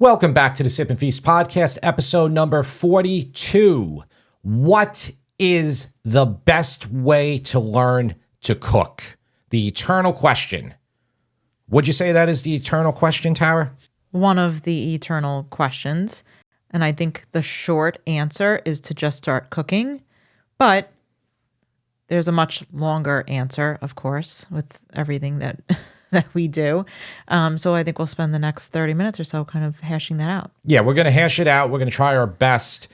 Welcome back to the Sip and Feast podcast, episode number 42. What is the best way to learn to cook? The eternal question. Would you say that is the eternal question, Tara? One of the eternal questions. And I think the short answer is to just start cooking. But there's a much longer answer, of course, with everything that that we do. So I think we'll spend the next 30 minutes or so kind of hashing that out. Yeah, we're going to hash it out. We're going to try our best.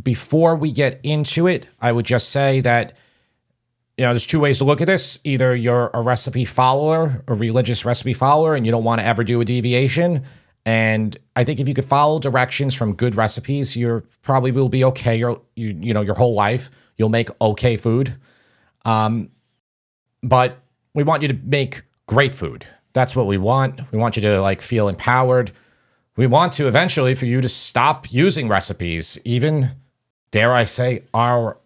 Before we get into it, I would just say that, there's two ways to look at this. Either you're a recipe follower, a religious recipe follower, and you don't want to ever do a deviation. And I think if you could follow directions from good recipes, you probably will be okay. Your whole life, you'll make okay food. But we want you to make great food. That's what we want. We want you to feel empowered. We want to eventually for you to stop using recipes, even, dare I say, our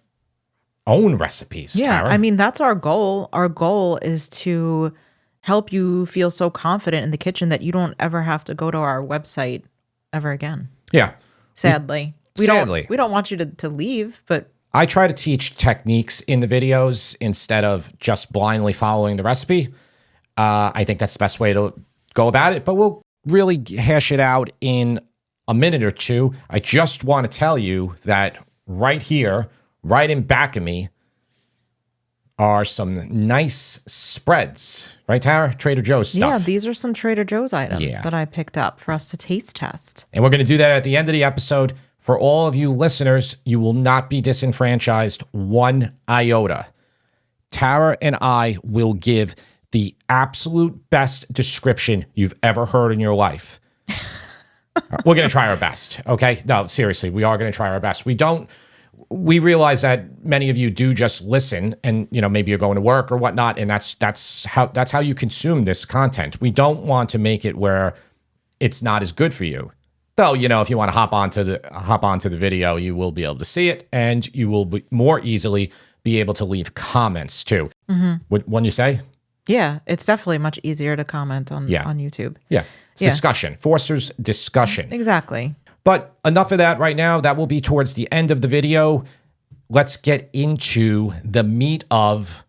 own recipes. Yeah, Tara. I mean, that's our goal. Our goal is to help you feel so confident in the kitchen that you don't ever have to go to our website ever again. Yeah. Sadly. We Sadly. don't want you to leave, but I try to teach techniques in the videos instead of just blindly following the recipe. I think that's the best way to go about it, but we'll really hash it out in a minute or two. I just want to tell you that right here, right in back of me, are some nice spreads. Right, Tara? Trader Joe's stuff. yeah, these are some Trader Joe's items Yeah. that I picked up for us to taste test. And we're going to do that at the end of the episode. For all of you listeners, you will not be disenfranchised one iota. Tara and I will give the absolute best description you've ever heard in your life. We're going to try our best, okay? No, seriously, we are going to try our best. We realize that many of you do just listen and, maybe you're going to work or whatnot, and that's how you consume this content. We don't want to make it where it's not as good for you. Though, if you want to hop onto the video, you will be able to see it, and you will be more easily be able to leave comments too. Mm-hmm. What you say? Yeah, it's definitely much easier to comment on YouTube. Yeah. It's discussion. Forster's discussion. Exactly. But enough of that right now. That will be towards the end of the video. Let's get into the meat of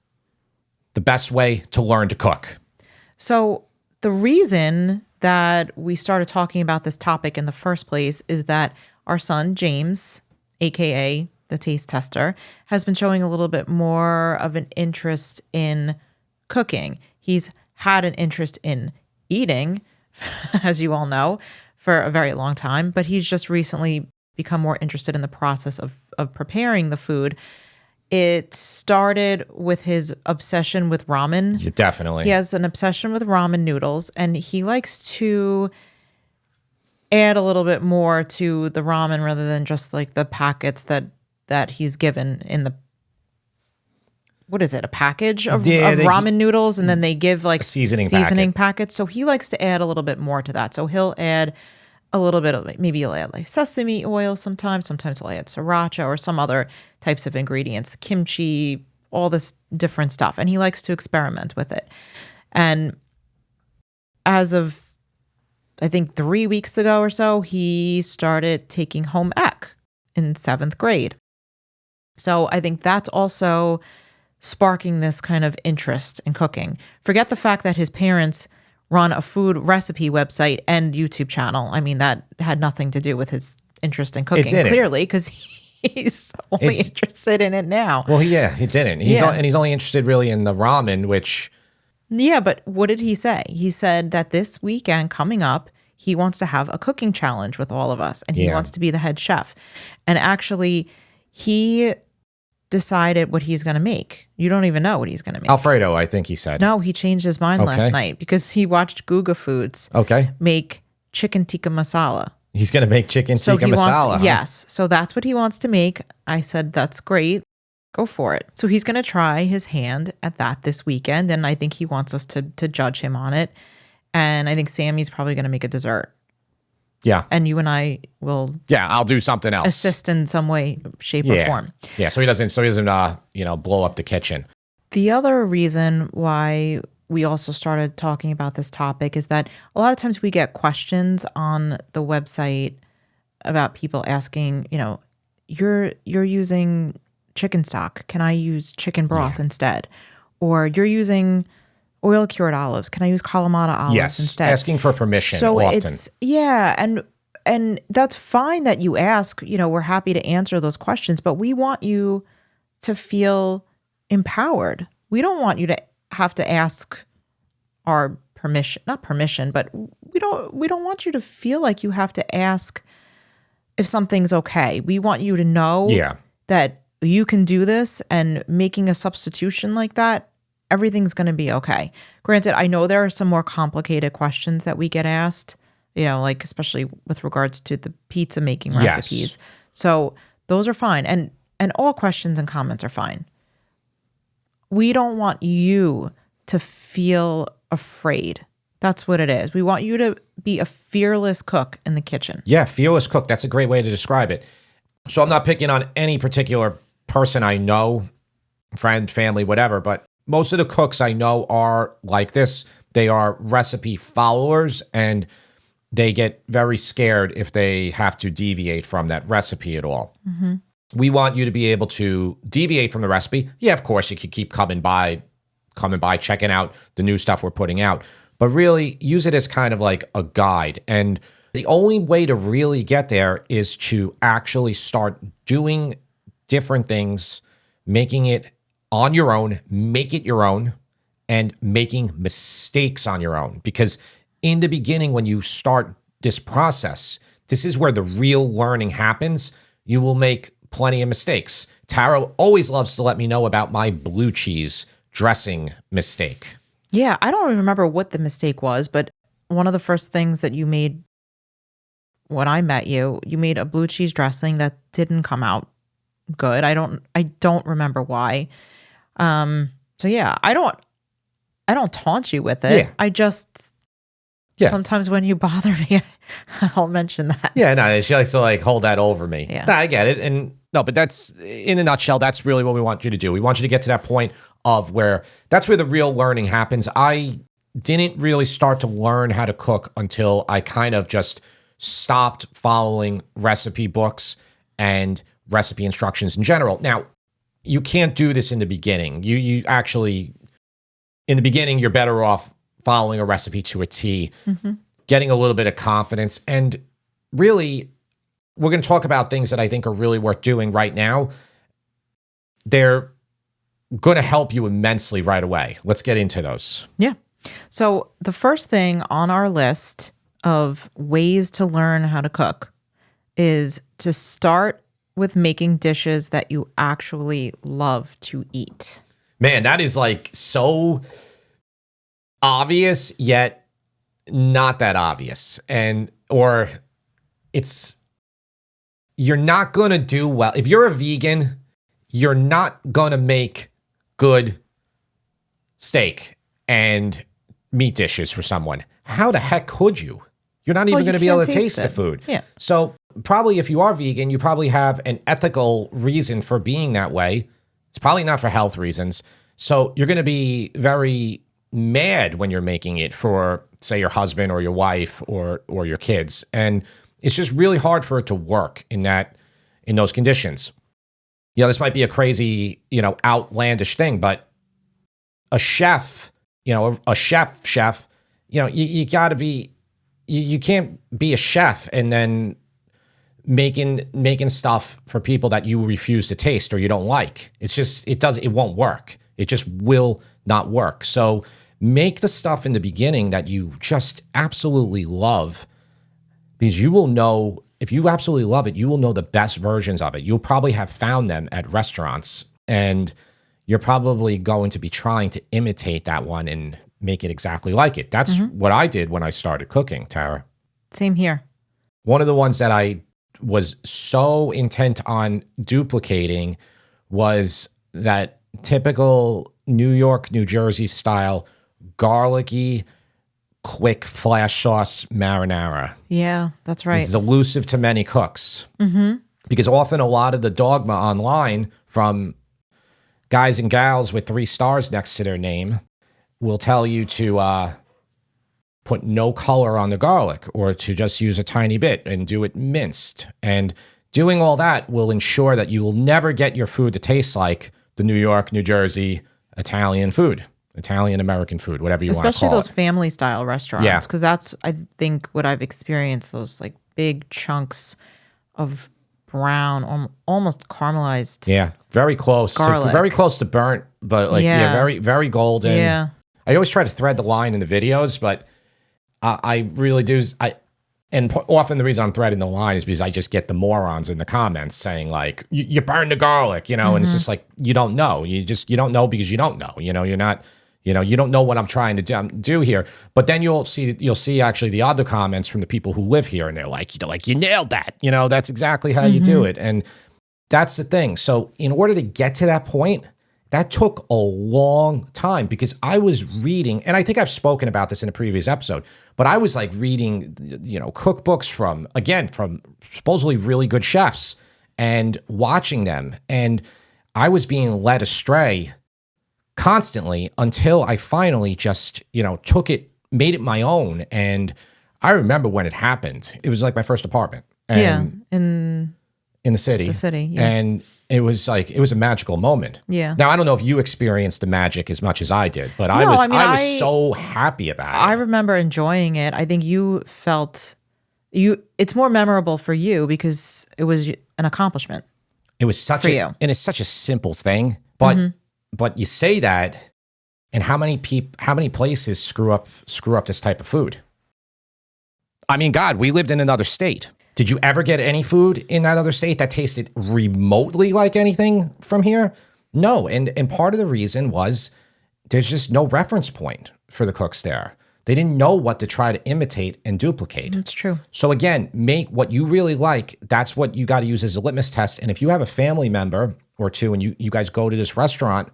the best way to learn to cook. So the reason that we started talking about this topic in the first place is that our son, James, aka the taste tester, has been showing a little bit more of an interest in cooking. He's had an interest in eating, as you all know, for a very long time, but he's just recently become more interested in the process of preparing the food. It started with his obsession with ramen. Yeah, definitely. He has an obsession with ramen noodles, and he likes to add a little bit more to the ramen rather than just the packets that he's given in the, what is it, a package of ramen noodles, and then they give seasoning packets. So he likes to add a little bit more to that. So he'll add a little bit of, maybe he'll add sesame oil sometimes he'll add sriracha or some other types of ingredients, kimchi, all this different stuff. And he likes to experiment with it. And as of, I think 3 weeks ago or so, he started taking home ec in 7th grade. So I think that's also sparking this kind of interest in cooking. Forget the fact that his parents run a food recipe website and YouTube channel. I mean, that had nothing to do with his interest in cooking, clearly, because he's only interested in it now. Well, it didn't. And he's only interested really in the ramen, which... Yeah, but what did he say? He said that this weekend coming up, he wants to have a cooking challenge with all of us, and he wants to be the head chef. And actually, he decided what he's going to make. You don't even know what he's going to make. Alfredo, I think he said. No, he changed his mind last night because he watched Guga Foods make chicken tikka masala. He's going to make chicken tikka masala. Yes. So that's what he wants to make. I said, that's great. Go for it. So he's going to try his hand at that this weekend. And I think he wants us to judge him on it. And I think Sammy's probably going to make a dessert. Yeah. And you and I will I'll do something else. Assist in some way, shape, or form. Yeah, so he doesn't blow up the kitchen. The other reason why we also started talking about this topic is that a lot of times we get questions on the website about people asking, you're using chicken stock. Can I use chicken broth instead? Or you're using oil cured olives. Can I use Kalamata olives instead? Asking for permission So often. and that's fine that you ask. We're happy to answer those questions, but we want you to feel empowered. We don't want you to have to ask our permission, not permission, but we don't want you to feel like you have to ask if something's okay. We want you to know that you can do this, and making a substitution like that, everything's going to be okay. Granted, I know there are some more complicated questions that we get asked, like especially with regards to the pizza making recipes. So those are fine. And all questions and comments are fine. We don't want you to feel afraid. That's what it is. We want you to be a fearless cook in the kitchen. Yeah, fearless cook. That's a great way to describe it. So I'm not picking on any particular person I know, friend, family, whatever, but most of the cooks I know are like this. They are recipe followers, and they get very scared if they have to deviate from that recipe at all. Mm-hmm. We want you to be able to deviate from the recipe. Yeah, of course, you could keep coming by, checking out the new stuff we're putting out, but really use it as kind of like a guide. And the only way to really get there is to actually start doing different things, making it on your own, make it your own, and making mistakes on your own. Because in the beginning, when you start this process, this is where the real learning happens. You will make plenty of mistakes. Tara always loves to let me know about my blue cheese dressing mistake. Yeah, I don't even remember what the mistake was, but one of the first things that you made when I met you, you made a blue cheese dressing that didn't come out good. I don't remember why. So yeah, I don't taunt you with it. Yeah. I just sometimes when you bother me, I'll mention that. Yeah, no, she likes to hold that over me. Yeah. Nah, I get it. And no, but that's in a nutshell, that's really what we want you to do. We want you to get to that point of that's where the real learning happens. I didn't really start to learn how to cook until I kind of just stopped following recipe books and recipe instructions in general. Now, you can't do this in the beginning. You actually, in the beginning, you're better off following a recipe to a T, getting a little bit of confidence. And really, we're going to talk about things that I think are really worth doing right now. They're going to help you immensely right away. Let's get into those. Yeah. So the first thing on our list of ways to learn how to cook is to start with making dishes that you actually love to eat. Man, that is so obvious, yet not that obvious. Or you're not going to do well. If you're a vegan, you're not going to make good steak and meat dishes for someone. How the heck could you? You're not even going to be able to taste the food. Yeah. So probably if you are vegan, you probably have an ethical reason for being that way. It's probably not for health reasons. So you're going to be very mad when you're making it for, say, your husband or your wife or your kids. And it's just really hard for it to work in those conditions. This might be a crazy, outlandish thing, but a chef, a chef, you got to be, you can't be a chef and then making stuff for people that you refuse to taste or you don't like. It won't work. It just will not work. So make the stuff in the beginning that you just absolutely love, because you will know, if you absolutely love it, you will know the best versions of it. You'll probably have found them at restaurants, and you're probably going to be trying to imitate that one and make it exactly like it. That's what I did when I started cooking, Tara. Same here. One of the ones that I was so intent on duplicating was that typical New York, New Jersey style garlicky, quick flash sauce marinara. Yeah, that's right. It's elusive to many cooks. Because often a lot of the dogma online from guys and gals with 3 stars next to their name will tell you to put no color on the garlic or to just use a tiny bit and do it minced. And doing all that will ensure that you will never get your food to taste like the New York, New Jersey Italian food, Italian American food, whatever you want to call it. Especially those family style restaurants. Yeah. Because that's, I think, what I've experienced, those like big chunks of brown, almost caramelized. Yeah, very close. Garlic. Very close to burnt, but like, yeah, Yeah. very, very golden. Yeah. I always try to thread the line in the videos, but I really do. Often the reason I'm threading the line is because I just get the morons in the comments saying like, you burned the garlic, and it's just like, you don't know. You don't know because you don't know. You're not, you don't know what I'm trying to do here. But then you'll see actually the other comments from the people who live here, and they're like, you nailed that. That's exactly how you do it. And that's the thing. So in order to get to that point, that took a long time because I was reading, and I think I've spoken about this in a previous episode, but I was like reading, cookbooks from supposedly really good chefs and watching them. And I was being led astray constantly until I finally just, took it, made it my own. And I remember when it happened, it was like my first apartment. And in the city. Yeah. And it was a magical moment. Yeah. Now, I don't know if you experienced the magic as much as I did, but I was so happy about it. I remember enjoying it. I think you felt it's more memorable for you because it was an accomplishment. It was such and it's such a simple thing, but you say that, and how many places screw up this type of food? I mean, God, we lived in another state. Did you ever get any food in that other state that tasted remotely like anything from here? No. And part of the reason was there's just no reference point for the cooks there. They didn't know what to try to imitate and duplicate. That's true. So again, make what you really like. That's what you got to use as a litmus test. And if you have a family member or two and you guys go to this restaurant,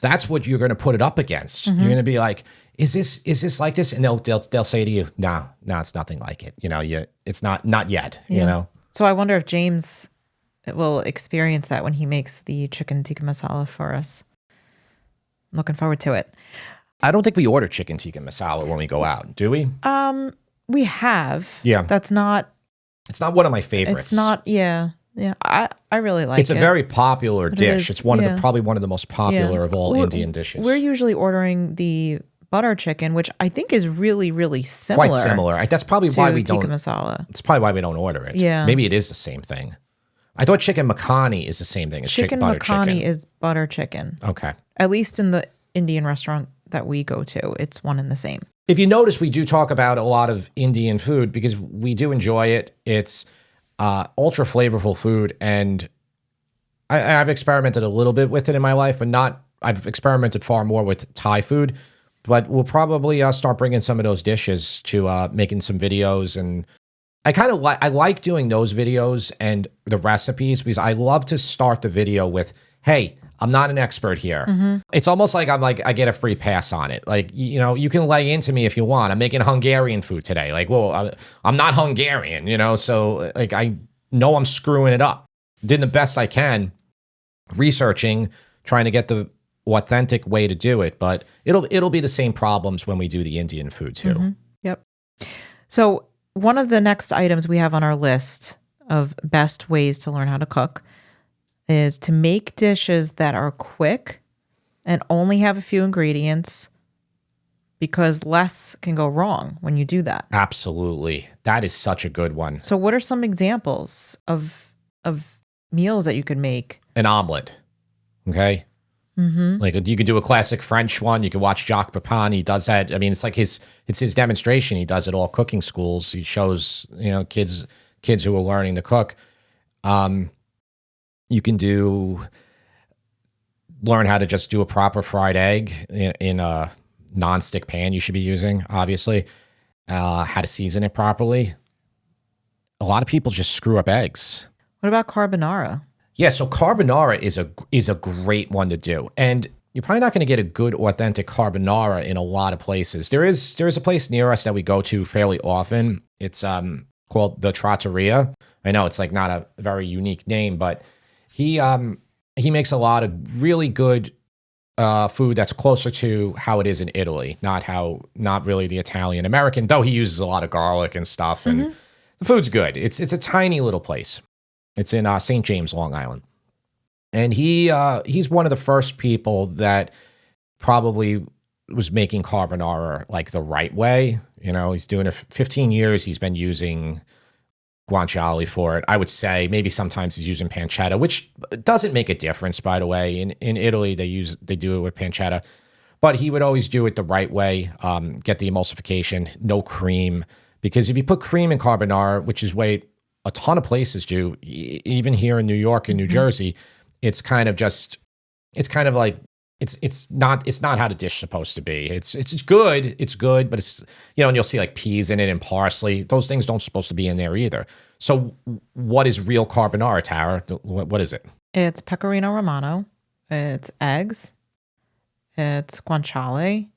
that's what you're going to put it up against. You're going to be like, is this like this? And they'll say to you, no, it's nothing like it. It's not yet, So I wonder if James will experience that when he makes the chicken tikka masala for us. I'm looking forward to it. I don't think we order chicken tikka masala when we go out, do we? We have. Yeah. It's not one of my favorites. It's not, yeah. Yeah, I really like it. It's a very popular dish. It's probably one of the most popular of all Indian dishes. We're usually ordering the butter chicken, which I think is really, really similar. Quite similar. That's probably why we don't. Tikka masala. It's probably why we don't order it. Yeah. Maybe it is the same thing. I thought chicken makhani is the same thing as Chicken butter makhani chicken. is butter chicken. Okay. At least in the Indian restaurant that we go to, it's one and the same. If you notice, we do talk about a lot of Indian food because we do enjoy it. It's ultra flavorful food, and I've experimented a little bit with it in my life, but I've experimented far more with Thai food. But we'll probably start bringing some of those dishes to making some videos, and I like doing those videos and the recipes because I love to start the video with, hey, I'm not an expert here. It's almost like I get a free pass on it. Like, you can lay into me if you want. I'm making Hungarian food today. Like, well, I'm not Hungarian, so like, I know I'm screwing it up. Did the best I can researching, trying to get the authentic way to do it, but it'll be the same problems when we do the Indian food too. Yep. So one of the next items we have on our list of best ways to learn how to cook is to make dishes that are quick and only have a few ingredients, because less can go wrong when you do that. Absolutely. That is such a good one. So what are some examples of meals that you could make? An omelet. Okay. Like you could do a classic French one. You could watch Jacques Pepin. He does that. I mean, it's like it's his demonstration. He does it all cooking schools. He shows, kids who are learning to cook. You can learn how to just do a proper fried egg in a nonstick pan you should be using, obviously. How to season it properly. A lot of people just screw up eggs. What about carbonara? Yeah, so carbonara is a great one to do. And you're probably not going to get a good authentic carbonara in a lot of places. There is a place near us that we go to fairly often. It's called the Trattoria. I know it's like not a very unique name, but he makes a lot of really good food that's closer to how it is in Italy, not really the Italian American, though he uses a lot of garlic and stuff, and the food's good. It's a tiny little place. It's in St. James, Long Island, and he's one of the first people that probably was making carbonara like the right way. You know, he's doing it for 15 years. He's been using guanciale for it. I would say maybe sometimes he's using pancetta, which doesn't make a difference, by the way. In Italy, they do it with pancetta, but he would always do it the right way. Get the emulsification, no cream, because if you put cream in carbonara, which is way a ton of places do, even here in New York and New Jersey, it's kind of like it's not how the dish is supposed to be. It's good, but it's, you know, and you'll see like peas in it and parsley. Those things don't supposed to be in there either. So what is real carbonara, Tara? What is it? It's pecorino romano. It's eggs. It's guanciale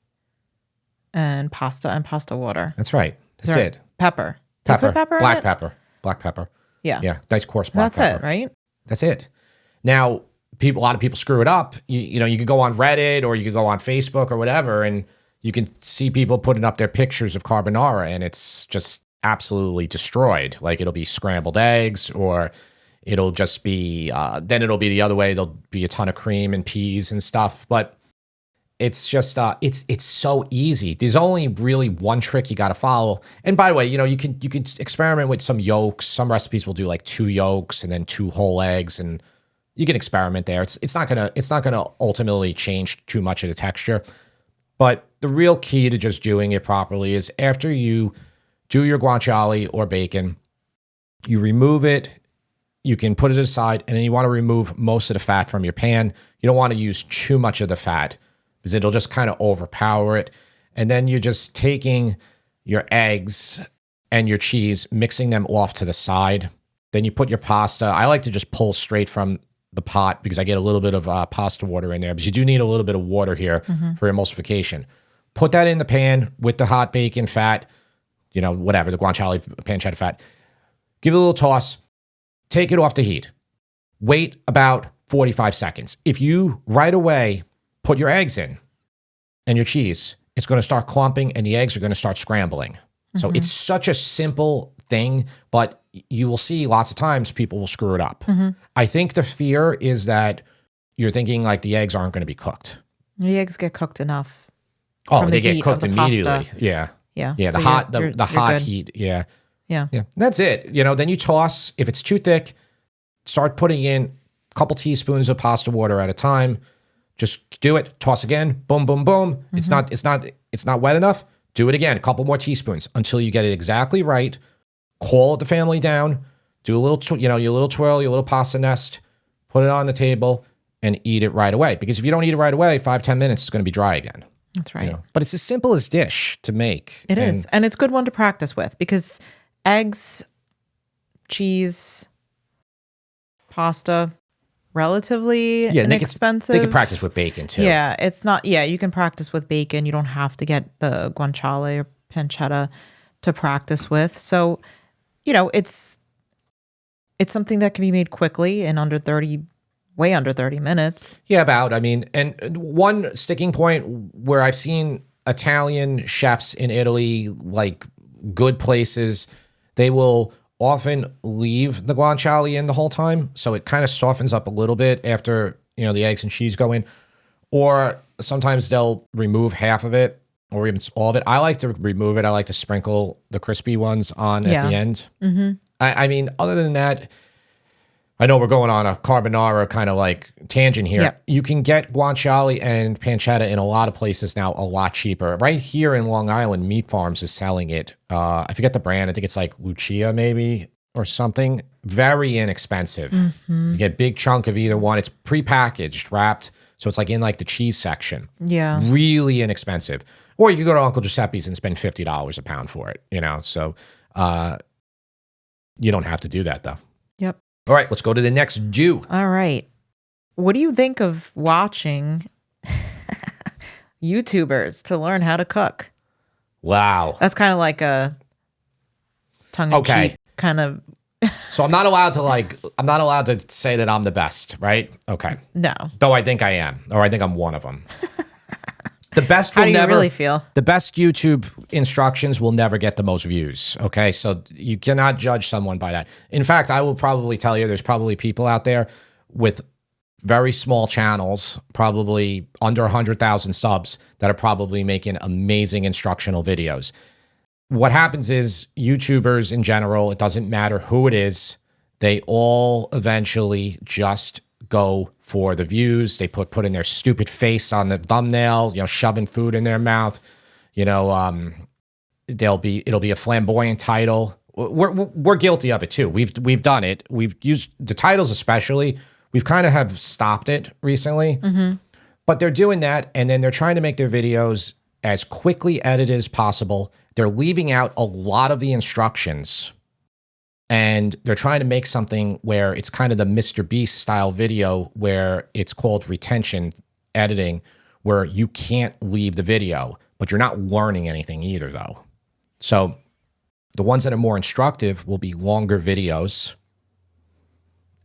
and pasta water. That's right. That's it. Pepper. Do you put pepper black in it? pepper. Black pepper. Yeah. Yeah. Nice coarse black pepper. That's it, right? That's it. Now, a lot of people screw it up. You know, you could go on Reddit or you could go on Facebook or whatever, and you can see people putting up their pictures of carbonara, and it's just absolutely destroyed. Like, it'll be scrambled eggs, or it'll just be, then it'll be the other way. There'll be a ton of cream and peas and stuff, but it's just, it's so easy. There's only really one trick you got to follow. And by the way, you know, you can experiment with some yolks. Some recipes will do like 2 yolks and then 2 whole eggs, and you can experiment there. It's not gonna ultimately change too much of the texture. But the real key to just doing it properly is after you do your guanciale or bacon, you remove it, you can put it aside, and then you want to remove most of the fat from your pan. You don't want to use too much of the fat because it'll just kind of overpower it. And then you're just taking your eggs and your cheese, mixing them off to the side. Then you put your pasta. I like to just pull straight from the pot because I get a little bit of pasta water in there, but you do need a little bit of water here for emulsification. Put that in the pan with the hot bacon fat, you know, whatever, the guanciale pancetta fat. Give it a little toss. Take it off the heat. Wait about 45 seconds. If you right away put your eggs in and your cheese, it's going to start clumping and the eggs are going to start scrambling. So it's such a simple thing, but you will see lots of times people will screw it up. I think the fear is that you're thinking like the eggs aren't going to be cooked. The eggs get cooked enough. Oh, they get cooked immediately. Pasta. Yeah. Yeah. So the hot heat. Yeah. Yeah. That's it. You know, then you toss. If it's too thick, start putting in a couple teaspoons of pasta water at a time. Just do it. Toss again. Boom, boom, boom. It's not wet enough. Do it again. A couple more teaspoons until you get it exactly right. Call the family down. Do a little, your little twirl, your little pasta nest. Put it on the table and eat it right away. Because if you don't eat it right away, 5-10 minutes, it's going to be dry again. That's right. You know? But it's as simple as dish to make. It is. And it's a good one to practice with because eggs, cheese, pasta, relatively inexpensive. They can practice with bacon too. Yeah, it's not. Yeah, you can practice with bacon. You don't have to get the guanciale or pancetta to practice with. So, you know, it's something that can be made quickly in way under 30 minutes. Yeah, about. I mean, and one sticking point where I've seen Italian chefs in Italy, like good places, they will often leave the guanciale in the whole time, so it kind of softens up a little bit after, you know, the eggs and cheese go in. Or sometimes they'll remove half of it or even all of it. I like to remove it. I like to sprinkle the crispy ones on at the end. I mean, other than that, I know we're going on a carbonara kind of like tangent here. Yeah. You can get guanciale and pancetta in a lot of places now a lot cheaper. Right here in Long Island, Meat Farms is selling it. I forget the brand. I think it's like Lucia maybe or something. Very inexpensive. You get a big chunk of either one. It's prepackaged, wrapped. So it's like in like the cheese section. Yeah. Really inexpensive. Or you could go to Uncle Giuseppe's and spend $50 a pound for it, you know. So you don't have to do that though. Yep. All right, let's go to the next Jew. All right. What do you think of watching YouTubers to learn how to cook? Wow. That's kind of like a tongue-in-cheek kind of So I'm not allowed to say that I'm the best, right? Okay. No. Though I think I am, or I think I'm one of them. The best How will do you never really feel? The best YouTube instructions will never get the most views. Okay. So you cannot judge someone by that. In fact, I will probably tell you there's probably people out there with very small channels, probably under 100,000 subs, that are probably making amazing instructional videos. What happens is YouTubers in general, it doesn't matter who it is, they all eventually just go for the views. They put in their stupid face on the thumbnail, shoving food in their mouth. It'll be a flamboyant title. We're guilty of it too. We've done it. We've used the titles especially. We've kind of have stopped it recently, but they're doing that, and then they're trying to make their videos as quickly edited as possible. They're leaving out a lot of the instructions, and they're trying to make something where it's kind of the Mr. Beast style video, where it's called retention editing, where you can't leave the video, but you're not learning anything either, though. So the ones that are more instructive will be longer videos,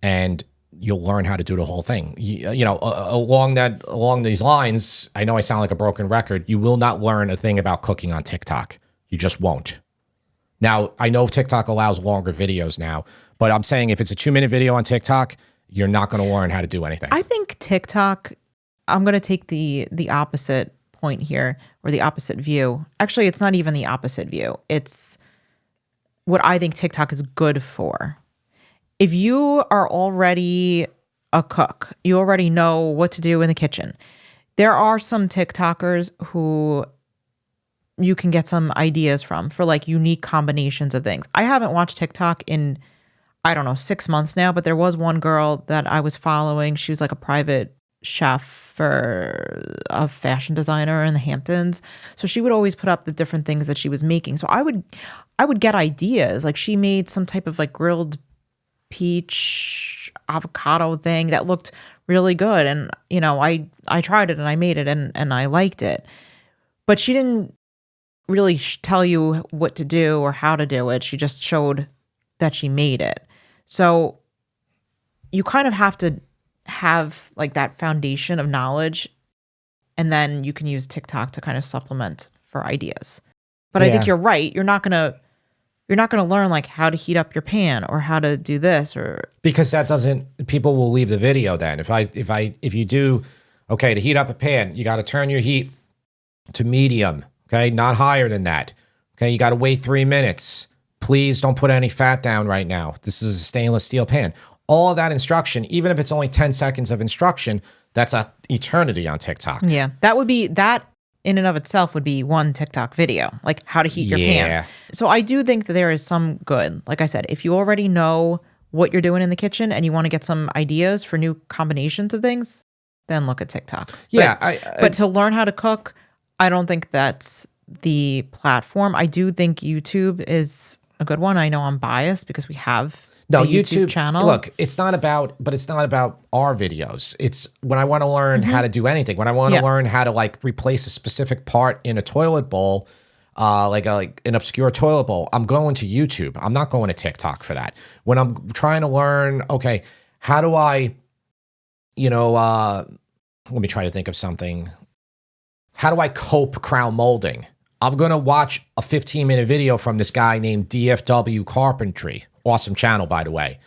and you'll learn how to do the whole thing. Along these lines, I know I sound like a broken record. You will not learn a thing about cooking on TikTok. You just won't. Now, I know TikTok allows longer videos now, but I'm saying if it's a 2-minute video on TikTok, you're not going to learn how to do anything. I think TikTok, I'm going to take the opposite point here, or the opposite view. Actually, it's not even the opposite view. It's what I think TikTok is good for. If you are already a cook, you already know what to do in the kitchen. There are some TikTokers who you can get some ideas from for like unique combinations of things. I haven't watched TikTok in, I don't know, 6 months now, but there was one girl that I was following. She was like a private chef for a fashion designer in the Hamptons. So she would always put up the different things that she was making. So I would get ideas. Like she made some type of like grilled peach avocado thing that looked really good, and I tried it and I made it and I liked it, but she didn't really tell you what to do or how to do it. She just showed that she made it. So you kind of have to have like that foundation of knowledge, and then you can use TikTok to kind of supplement for ideas. But I think you're right. You're not gonna learn like how to heat up your pan or how to do this, or because people will leave the video then. If you do, okay, to heat up a pan, you got to turn your heat to medium, okay, not higher than that. Okay, you got to wait 3 minutes. Please don't put any fat down right now. This is a stainless steel pan. All of that instruction, even if it's only 10 seconds of instruction, that's an eternity on TikTok. Yeah, that in and of itself would be one TikTok video, like how to heat your pan. So I do think that there is some good. Like I said, if you already know what you're doing in the kitchen and you want to get some ideas for new combinations of things, then look at TikTok. Yeah. But to learn how to cook, I don't think that's the platform. I do think YouTube is a good one. I know I'm biased because we have a YouTube channel. Look, it's not about our videos. It's when I want to learn how to do anything. When I want to learn how to like replace a specific part in a toilet bowl, like an obscure toilet bowl, I'm going to YouTube. I'm not going to TikTok for that. When I'm trying to learn, okay, how do I, let me try to think of something. How do I cope crown molding? I'm going to watch a 15-minute video from this guy named DFW Carpentry. Awesome channel, by the way.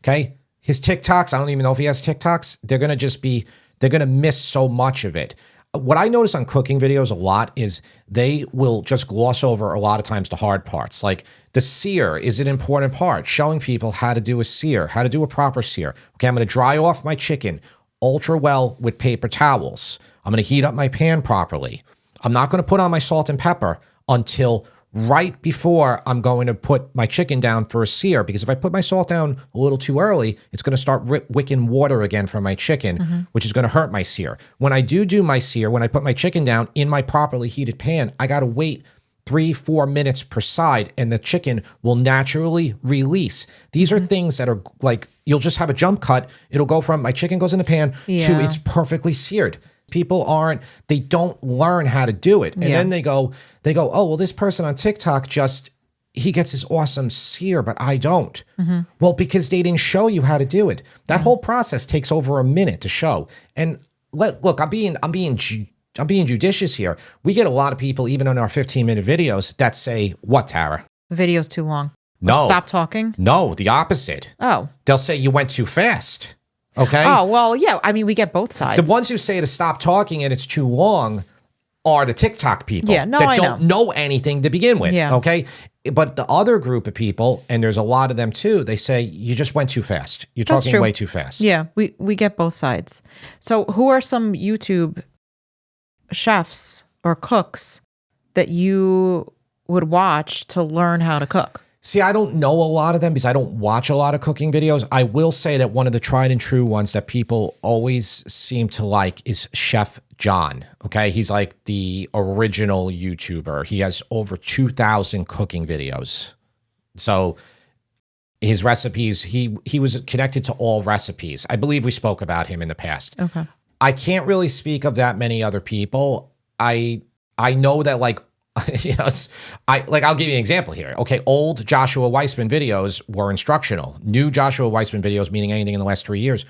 Okay? His TikToks, I don't even know if he has TikToks. They're going to miss so much of it. What I notice on cooking videos a lot is they will just gloss over a lot of times the hard parts. Like the sear is an important part, showing people how to do a sear, how to do a proper sear. Okay, I'm going to dry off my chicken ultra well with paper towels. I'm going to heat up my pan properly. I'm not going to put on my salt and pepper until right before I'm going to put my chicken down for a sear, because if I put my salt down a little too early, it's going to start wicking water again from my chicken, which is going to hurt my sear. When I do my sear, when I put my chicken down in my properly heated pan, I got to wait 3-4 minutes per side, and the chicken will naturally release. These are things that are like, you'll just have a jump cut. It'll go from my chicken goes in the pan to it's perfectly seared. People they don't learn how to do it. And then they go, oh, well, this person on TikTok just he gets his awesome sear, but I don't. Well, because they didn't show you how to do it. That whole process takes over a minute to show. And look, I'm being judicious here. We get a lot of people, even on our 15-minute videos, that say, "What, Tara? The video's too long. No. Stop talking. No, the opposite. Oh. They'll say you went too fast." Okay. Oh, well, yeah. I mean, we get both sides. The ones who say to stop talking and it's too long are the TikTok people Yeah, no, that I don't know anything to begin with. Yeah. Okay. But the other group of people, and there's a lot of them too, they say you just went too fast. You're That's talking true. way too fast. Yeah, we get both sides. So who are some YouTube chefs or cooks that you would watch to learn how to cook? See, I don't know a lot of them because I don't watch a lot of cooking videos. I will say that one of the tried and true ones that people always seem to like is Chef John. Okay. He's like the original YouTuber. He has over 2,000 cooking videos. So his recipes, he was connected to All Recipes. I believe we spoke about him in the past. Okay. I can't really speak of that many other people. I know that like, yes, I'll give you an example here. Okay, old Joshua Weissman videos were instructional. New Joshua Weissman videos, meaning anything in the last 3 years,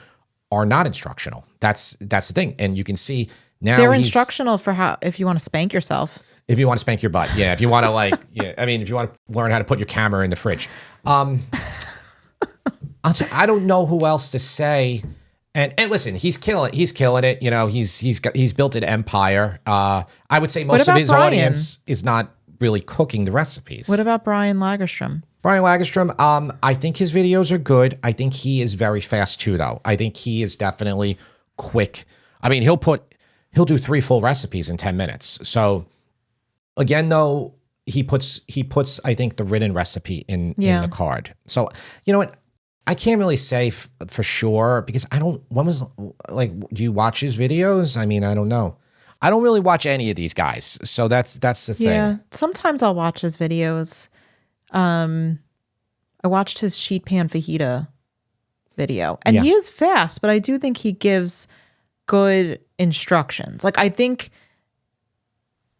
are not instructional. That's the thing, and you can see now They're instructional for how if you want to spank yourself. If you want to spank your butt, yeah. If you want to if you want to learn how to put your camera in the fridge. I don't know who else to say. And listen, he's killing it. You know, he's built an empire. I would say most of his audience is not really cooking the recipes. What about Brian Lagerstrom? Brian Lagerstrom, I think his videos are good. I think he is very fast too, though. I think he is definitely quick. I mean, he'll do 3 full recipes in 10 minutes. So again, though, he puts I think the written recipe in the card. So you know what? I can't really say for sure because I don't. When was do you watch his videos? I mean, I don't know. I don't really watch any of these guys, so that's the thing. Yeah, sometimes I'll watch his videos. I watched his sheet pan fajita video, and he is fast, but I do think he gives good instructions. Like I think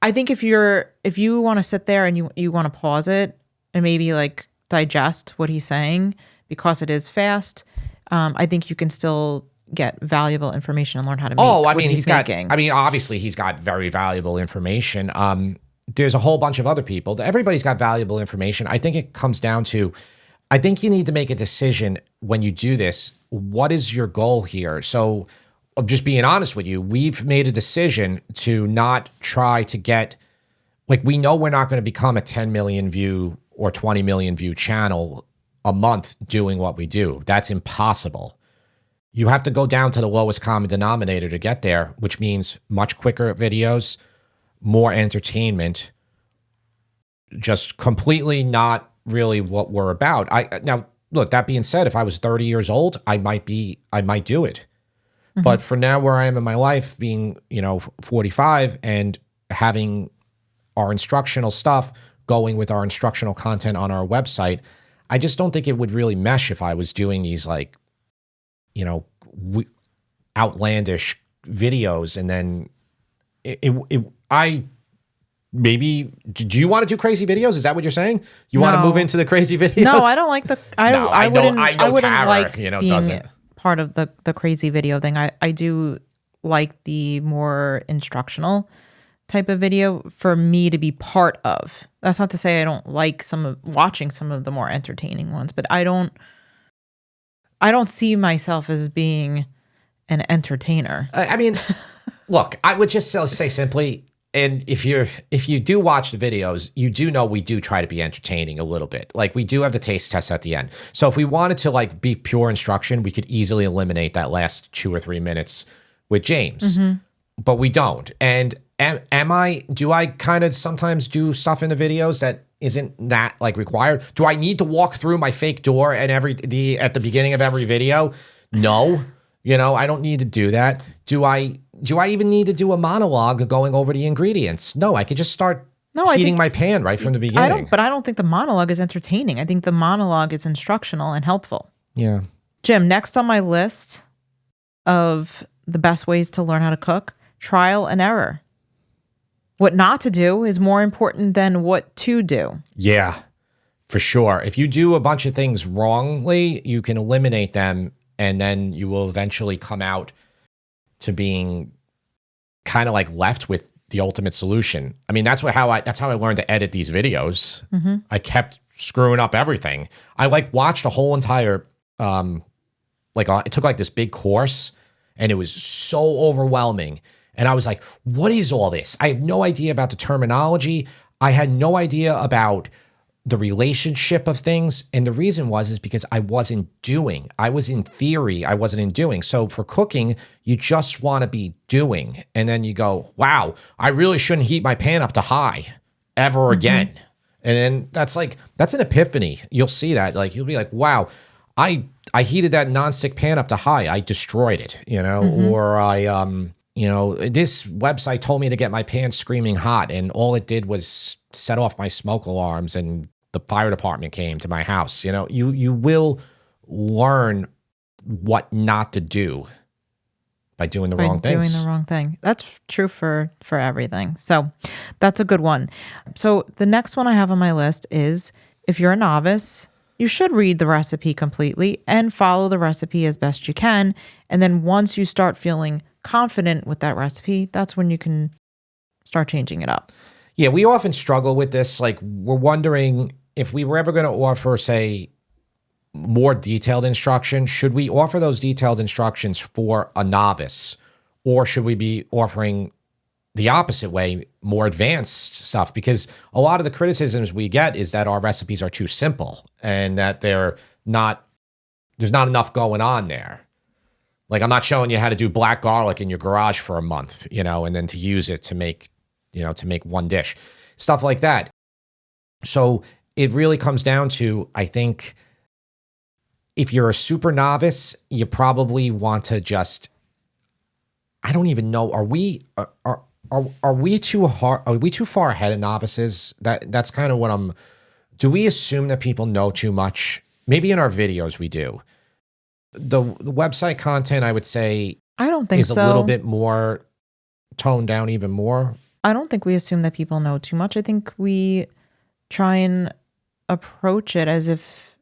if you want to sit there and you want to pause it and maybe like digest what he's saying. Because it is fast, I think you can still get valuable information and learn how to make. Oh, I mean, obviously he's got very valuable information. There's a whole bunch of other people. Everybody's got valuable information. I think it comes down to, I think you need to make a decision when you do this. What is your goal here? So I'm just being honest with you. We've made a decision to not try to get, we know we're not going to become a 10 million view or 20 million view channel a month doing what we do. That's impossible. You have to go down to the lowest common denominator to get there, which means much quicker videos, more entertainment, just completely not really what we're about. Now, look, that being said, if I was 30 years old, I might do it. Mm-hmm. But for now, where I am in my life, being, 45 and having our instructional stuff going with our instructional content on our website, I just don't think it would really mesh if I was doing these outlandish videos. And then do you want to do crazy videos? Is that what you're saying? You want to move into the crazy videos? No, I don't like I wouldn't Tara, like being part of the crazy video thing. I do like the more instructional type of video for me to be part of. That's not to say I don't like watching some of the more entertaining ones, but I don't see myself as being an entertainer. I mean, look, I would just say simply, and if you do watch the videos, you do know we do try to be entertaining a little bit. Like we do have the taste test at the end. So if we wanted to be pure instruction, we could easily eliminate that last 2 or 3 minutes with James. Mm-hmm. But we don't. And do I kind of sometimes do stuff in the videos that isn't that required? Do I need to walk through my fake door at the beginning of every video? No, I don't need to do that. Do I even need to do a monologue going over the ingredients? No, I could just start heating my pan right from the beginning. But I don't think the monologue is entertaining. I think the monologue is instructional and helpful. Yeah. Jim, next on my list of the best ways to learn how to cook, trial and error. What not to do is more important than what to do. Yeah. For sure. If you do a bunch of things wrongly, you can eliminate them, and then you will eventually come out to being kind of like left with the ultimate solution. I mean, that's how I learned to edit these videos. I kept screwing up everything. I like watched a whole entire it took like this big course, and it was so overwhelming. And I was like, what is all this? I have no idea about the terminology. I had no idea about the relationship of things. And the reason is because I wasn't doing. I was in theory, I wasn't in doing. So for cooking, you just want to be doing. And then you go, wow, I really shouldn't heat my pan up to high ever again. And then that's an epiphany. You'll see that. Like, you'll be like, wow, I heated that nonstick pan up to high. I destroyed it, or this website told me to get my pan screaming hot, and all it did was set off my smoke alarms, and the fire department came to my house. You will learn what not to do by doing the wrong things. Doing the wrong thing. That's true for everything. So that's a good one. So the next one I have on my list is, if you're a novice, you should read the recipe completely and follow the recipe as best you can. And then once you start feeling confident with that recipe, that's when you can start changing it up. Yeah, we often struggle with this. Like, we're wondering if we were ever going to offer, say, more detailed instruction. Should we offer those detailed instructions for a novice, or should we be offering the opposite way, more advanced stuff? Because a lot of the criticisms we get is that our recipes are too simple and that there's not enough going on there. Like, I'm not showing you how to do black garlic in your garage for a month, and then to use it to make one dish, stuff like that. So it really comes down to, I think, if you're a super novice, you probably want to just, I don't even know, are we too hard? Are we too far ahead of novices? That's kind of what do we assume that people know too much? Maybe in our videos we do. The website content, I would say, I don't think is a little bit more toned down, even more. I don't think we assume that people know too much. I think we try and approach it as if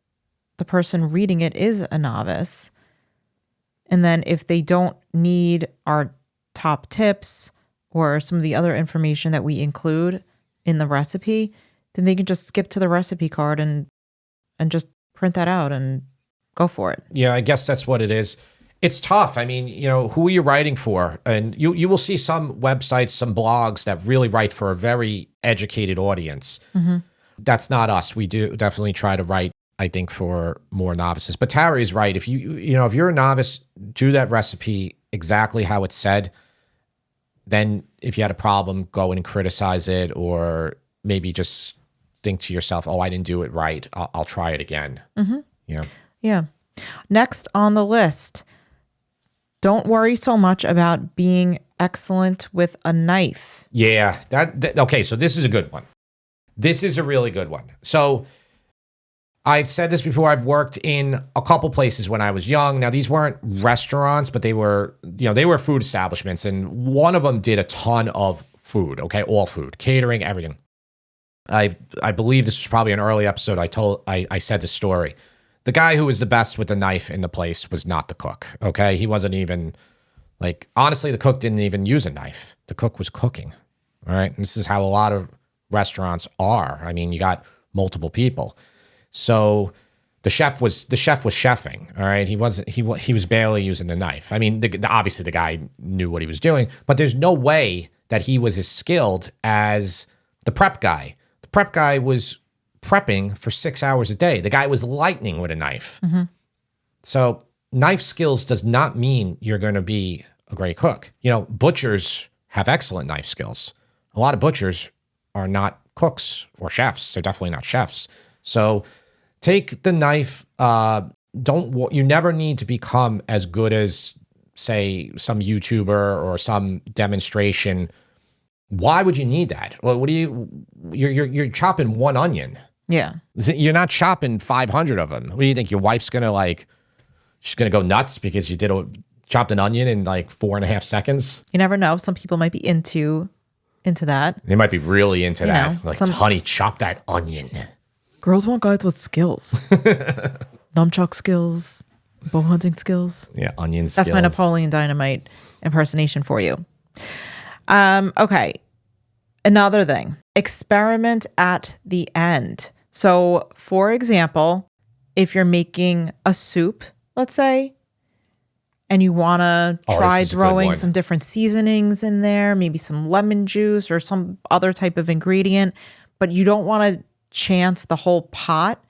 the person reading it is a novice. And then if they don't need our top tips or some of the other information that we include in the recipe, then they can just skip to the recipe card and just print that out and go for it. Yeah, I guess that's what it is. It's tough. I mean, who are you writing for? And you will see some websites, some blogs that really write for a very educated audience. That's not us. We do definitely try to write, I think, for more novices. But Tara is right. If if you're a novice, do that recipe exactly how it's said. Then if you had a problem, go in and criticize it, or maybe just think to yourself, oh, I didn't do it right. I'll try it again. Yeah. Next on the list, don't worry so much about being excellent with a knife. Yeah. Okay, so this is a good one. This is a really good one. So I've said this before. I've worked in a couple places when I was young. Now, these weren't restaurants, but they were food establishments. And one of them did a ton of food. Okay. All food, catering, everything. I believe this was probably an early episode. I said this story. The guy who was the best with the knife in the place was not the cook. Okay. He wasn't even honestly, the cook didn't even use a knife. The cook was cooking. All right. And this is how a lot of restaurants are. I mean, you got multiple people. So the chef was chefing. All right. He was barely using the knife. I mean, obviously the guy knew what he was doing, but there's no way that he was as skilled as the prep guy. The prep guy was prepping for 6 hours a day. The guy was lightning with a knife. So knife skills does not mean you're going to be a great cook. Butchers have excellent knife skills. A lot of butchers are not cooks or chefs. They're definitely not chefs. So take the knife. You never need to become as good as, say, some YouTuber or some demonstration. Why would you need that? Well, you're chopping one onion. Yeah. You're not chopping 500 of them. What do you think? Your wife's going to she's going to go nuts because you chopped an onion in 4.5 seconds? You never know. Some people might be into that. They might be really into that. Honey, chop that onion. Girls want guys with skills. Nunchuck skills, bow hunting skills. Yeah, onion That's skills. my Napoleon Dynamite impersonation for you. Okay. Another thing, experiment at the end. So, for example, if you're making a soup, let's say, and you want to try this is a good throwing one. some different seasonings in there, maybe some lemon juice or some other type of ingredient, but you don't want to chance the whole pot,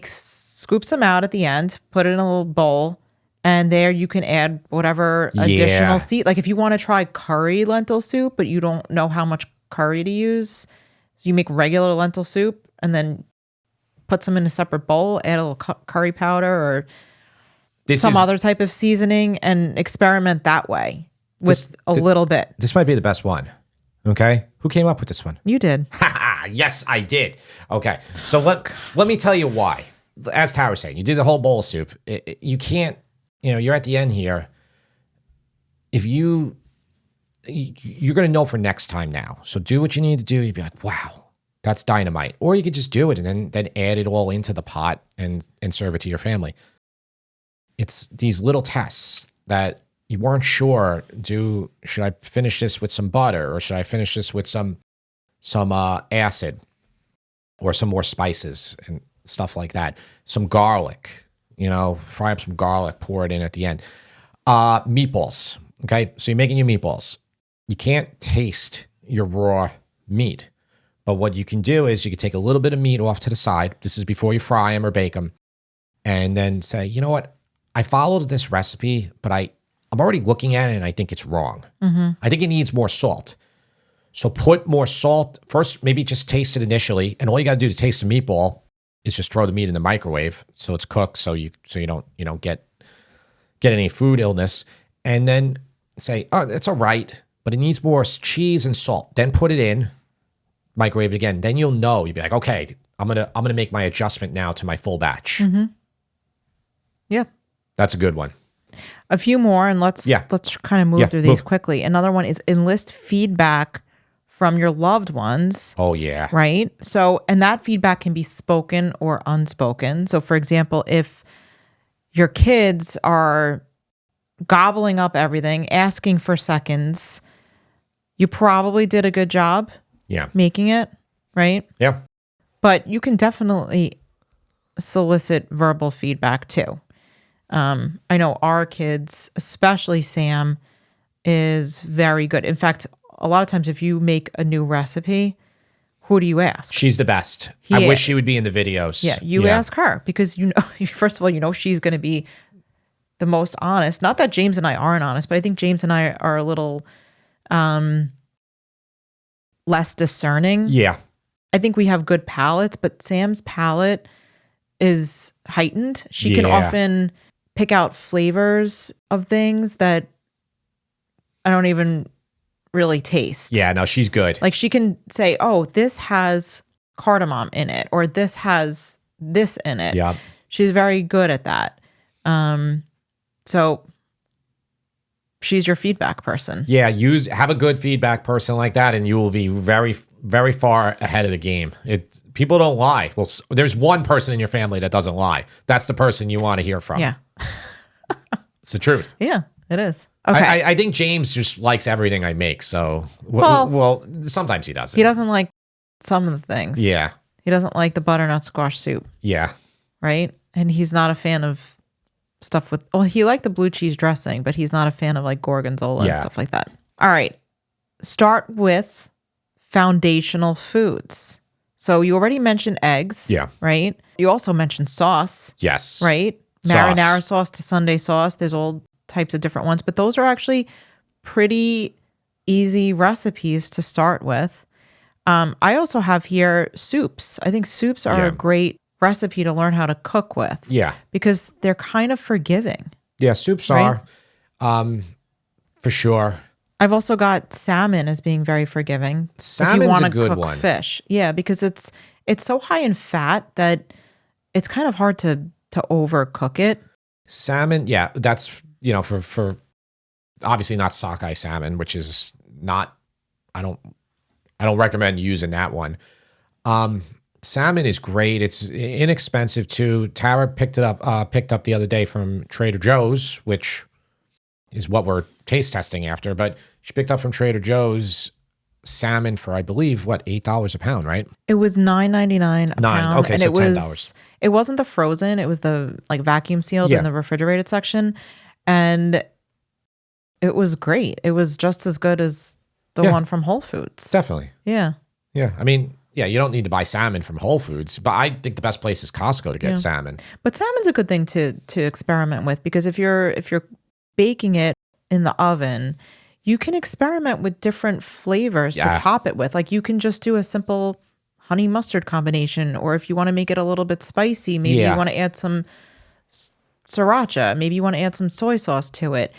scoop some out at the end, put it in a little bowl, and there you can add whatever additional like if you want to try curry lentil soup, but you don't know how much curry to use, you make regular lentil soup and then put some in a separate bowl, add a little curry powder or some other type of seasoning and experiment that way with a little bit. This might be the best one. Okay. Who came up with this one? You did. Yes, I did. Okay. So let me tell you why. As Tara was saying, you did the whole bowl of soup. You can't, you're at the end here. If you're going to know for next time now. So do what you need to do. You'd be like, wow, that's dynamite. Or you could just do it and then add it all into the pot and serve it to your family. It's these little tests that you weren't sure. Should I finish this with some butter or should I finish this with some acid or some more spices and stuff like that? Some garlic, fry up some garlic, pour it in at the end. Meatballs. Okay. So you're making your meatballs. You can't taste your raw meat, but what you can do is you can take a little bit of meat off to the side. This is before you fry them or bake them. And then say, you know what? I followed this recipe, but I'm already looking at it and I think it's wrong. I think it needs more salt. So put more salt first, maybe just taste it initially. And all you got to do to taste a meatball is just throw the meat in the microwave. So it's cooked. So you don't get any food illness. And then say, oh, it's all right, but it needs more cheese and salt. Then put it in, microwave it again. Then you'll know. You'll be like, okay, I'm gonna make my adjustment now to my full batch. Yeah. That's a good one. A few more, and let's kind of move through these quickly. Another one is enlist feedback from your loved ones. Oh, yeah. Right? So, and that feedback can be spoken or unspoken. So, for example, if your kids are gobbling up everything, asking for seconds, you probably did a good job making it, right? Yeah. But you can definitely solicit verbal feedback too. I know our kids, especially Sam, is very good. In fact, a lot of times if you make a new recipe, who do you ask? She's the best. I wish she would be in the videos. Yeah, you ask her because first of all, she's going to be the most honest. Not that James and I aren't honest, but I think James and I are a little less discerning. Yeah. I think we have good palates, but Sam's palate is heightened. She can often pick out flavors of things that I don't even really taste. Yeah, no, she's good. Like she can say, oh, this has cardamom in it, or this has this in it. Yeah. She's very good at that. So she's your feedback person. Yeah, have a good feedback person like that, and you will be very, very far ahead of the game. People don't lie. Well, there's one person in your family that doesn't lie. That's the person you want to hear from. Yeah. It's the truth. Yeah, it is. Okay. I think James just likes everything I make. So, well, sometimes he doesn't. He doesn't like some of the things. Yeah. He doesn't like the butternut squash soup. Yeah. Right? And he's not a fan of stuff with, he liked the blue cheese dressing, but he's not a fan of like gorgonzola and stuff like that. All right. Start with foundational foods. So you already mentioned eggs. Yeah. Right? You also mentioned sauce. Yes. Right? Marinara sauce to Sunday sauce. There's all types of different ones, but those are actually pretty easy recipes to start with. I also have here soups. I think soups are a great recipe to learn how to cook with. Yeah. Because they're kind of forgiving. Yeah, soups are, for sure. I've also got salmon as being very forgiving. Salmon's a good one. Fish. Yeah, because it's so high in fat that it's kind of hard to overcook it. Salmon, yeah, that's, for obviously not sockeye salmon, which is not, I don't recommend using that one. Salmon is great. It's inexpensive too. Tara picked up the other day from Trader Joe's, which is what we're taste testing after. But she picked up from Trader Joe's salmon for, I believe, what, $8 a pound, right? It was $9.99 a pound. Okay, and so it $10. It wasn't the frozen. It was the like vacuum sealed Yeah. in the refrigerated section, and it was great. It was just as good as the one from Whole Foods. Definitely. Yeah. Yeah. I mean, yeah, you don't need to buy salmon from Whole Foods, but I think the best place is Costco to get salmon. But salmon's a good thing to experiment with, because if you're baking it in the oven, you can experiment with different flavors to top it with. Like you can just do a simple honey mustard combination, or if you want to make it a little bit spicy, maybe you want to add some sriracha, maybe you want to add some soy sauce to it.